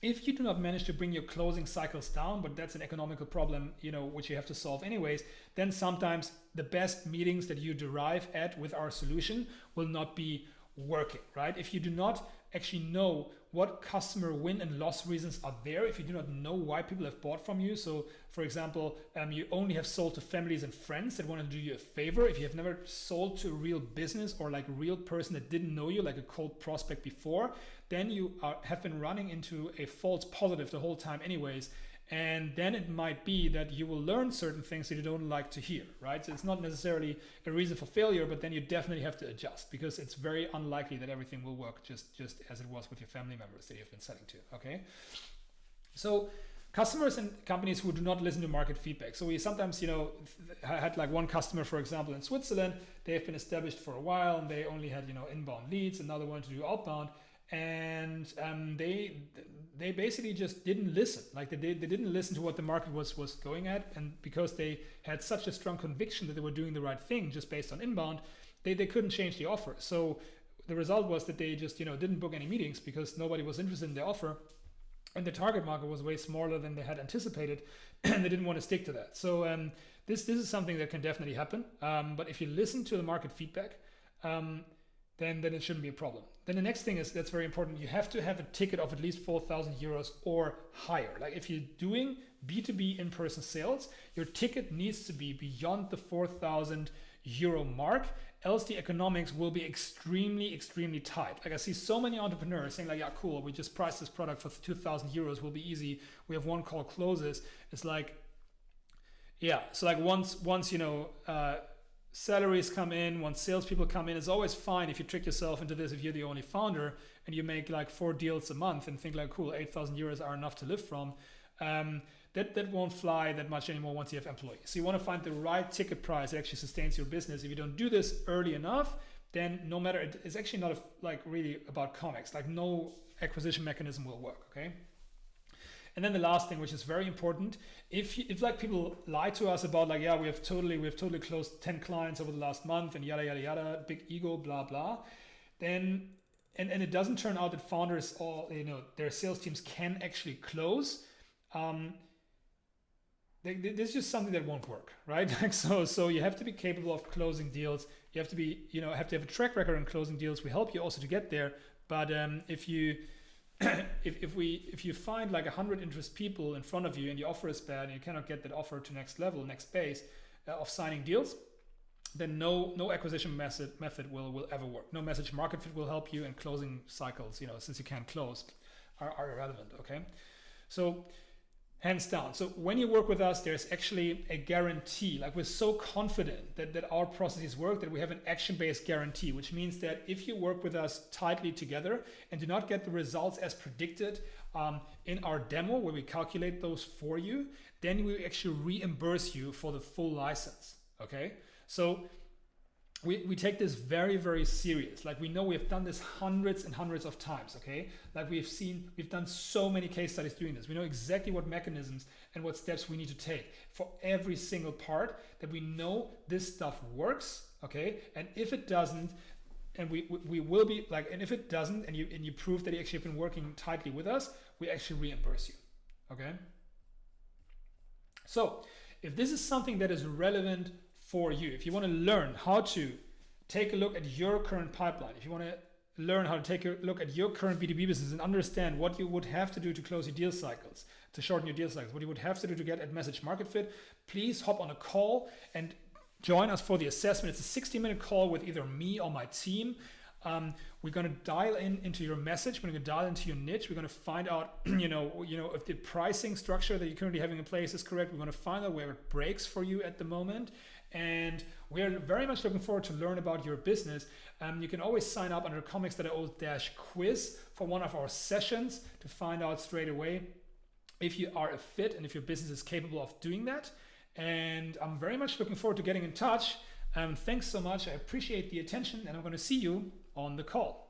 If you do not manage to bring your closing cycles down, but that's an economical problem, which you have to solve anyways, then sometimes the best meetings that you derive at with our solution will not be working, right? If you do not actually know what customer win and loss reasons are there, if you do not know why people have bought from you. So for example, you only have sold to families and friends that want to do you a favor. If you have never sold to a real business or like a real person that didn't know you, like a cold prospect before, then you have been running into a false positive the whole time anyways. And then it might be that you will learn certain things that you don't like to hear, right? So it's not necessarily a reason for failure, but then you definitely have to adjust, because it's very unlikely that everything will work just as it was with your family members that you've been selling to, okay? So customers and companies who do not listen to market feedback. So we sometimes, I had like one customer, for example, in Switzerland. They have been established for a while and they only had, inbound leads, and now they wanted to do outbound. And they basically just didn't listen. Like they didn't listen to what the market was going at, and because they had such a strong conviction that they were doing the right thing just based on inbound, they couldn't change the offer. So the result was that they just didn't book any meetings because nobody was interested in their offer, and the target market was way smaller than they had anticipated, and they didn't want to stick to that. So this is something that can definitely happen. But if you listen to the market feedback, then it shouldn't be a problem. Then the next thing is, that's very important, you have to have a ticket of at least 4,000 euros or higher. Like if you're doing B2B in-person sales, your ticket needs to be beyond the 4,000 euro mark, else the economics will be extremely, extremely tight. Like I see so many entrepreneurs saying like, yeah, cool, we just priced this product for 2,000 euros, will be easy. We have one call closes. It's like, yeah, so like once salaries come in, once salespeople come in, it's always fine if you trick yourself into this, if you're the only founder and you make like 4 deals a month and think like, cool, 8,000 euros are enough to live from. That won't fly that much anymore once you have employees. So you want to find the right ticket price that actually sustains your business. If you don't do this early enough, then no matter, it's actually not really about comics, like no acquisition mechanism will work, okay? And then the last thing, which is very important, if like people lie to us about like, yeah, we have totally closed 10 clients over the last month and yada, yada, yada, big ego, blah, blah, then, and it doesn't turn out that founders or, their sales teams can actually close, there's just something that won't work, right? Like so you have to be capable of closing deals. You have to be, have to have a track record on closing deals. We help you also to get there. But if you find like 100 interest people in front of you and your offer is bad and you cannot get that offer to next level, next base of signing deals, then no acquisition method will ever work. No message market fit will help you, and closing cycles, since you can't close, are irrelevant, okay? So hands down. So when you work with us, there's actually a guarantee. Like we're so confident that our processes work that we have an action-based guarantee, which means that if you work with us tightly together and do not get the results as predicted in our demo where we calculate those for you, then we actually reimburse you for the full license, okay? So we take this very, very serious. Like we know we've done this hundreds and hundreds of times, okay? Like we've done so many case studies doing this. We know exactly what mechanisms and what steps we need to take for every single part, that we know this stuff works, okay? And if it doesn't, and we will be like, and if it doesn't, and you prove that you actually have been working tightly with us, we actually reimburse you, okay? So if this is something that is relevant for you, if you want to learn how to take a look at your current pipeline, if you want to learn how to take a look at your current B2B business and understand what you would have to do to close your deal cycles, to shorten your deal cycles, what you would have to do to get at message market fit, please hop on a call and join us for the assessment. It's a 60-minute call with either me or my team. We're going to dial into your message. We're going to dial into your niche. We're going to find out, if the pricing structure that you're currently having in place is correct. We're going to find out where it breaks for you at the moment. And we're very much looking forward to learn about your business. You can always sign up under comics.io/quiz for one of our sessions to find out straight away if you are a fit and if your business is capable of doing that. And I'm very much looking forward to getting in touch. Thanks so much. I appreciate the attention, and I'm going to see you on the call.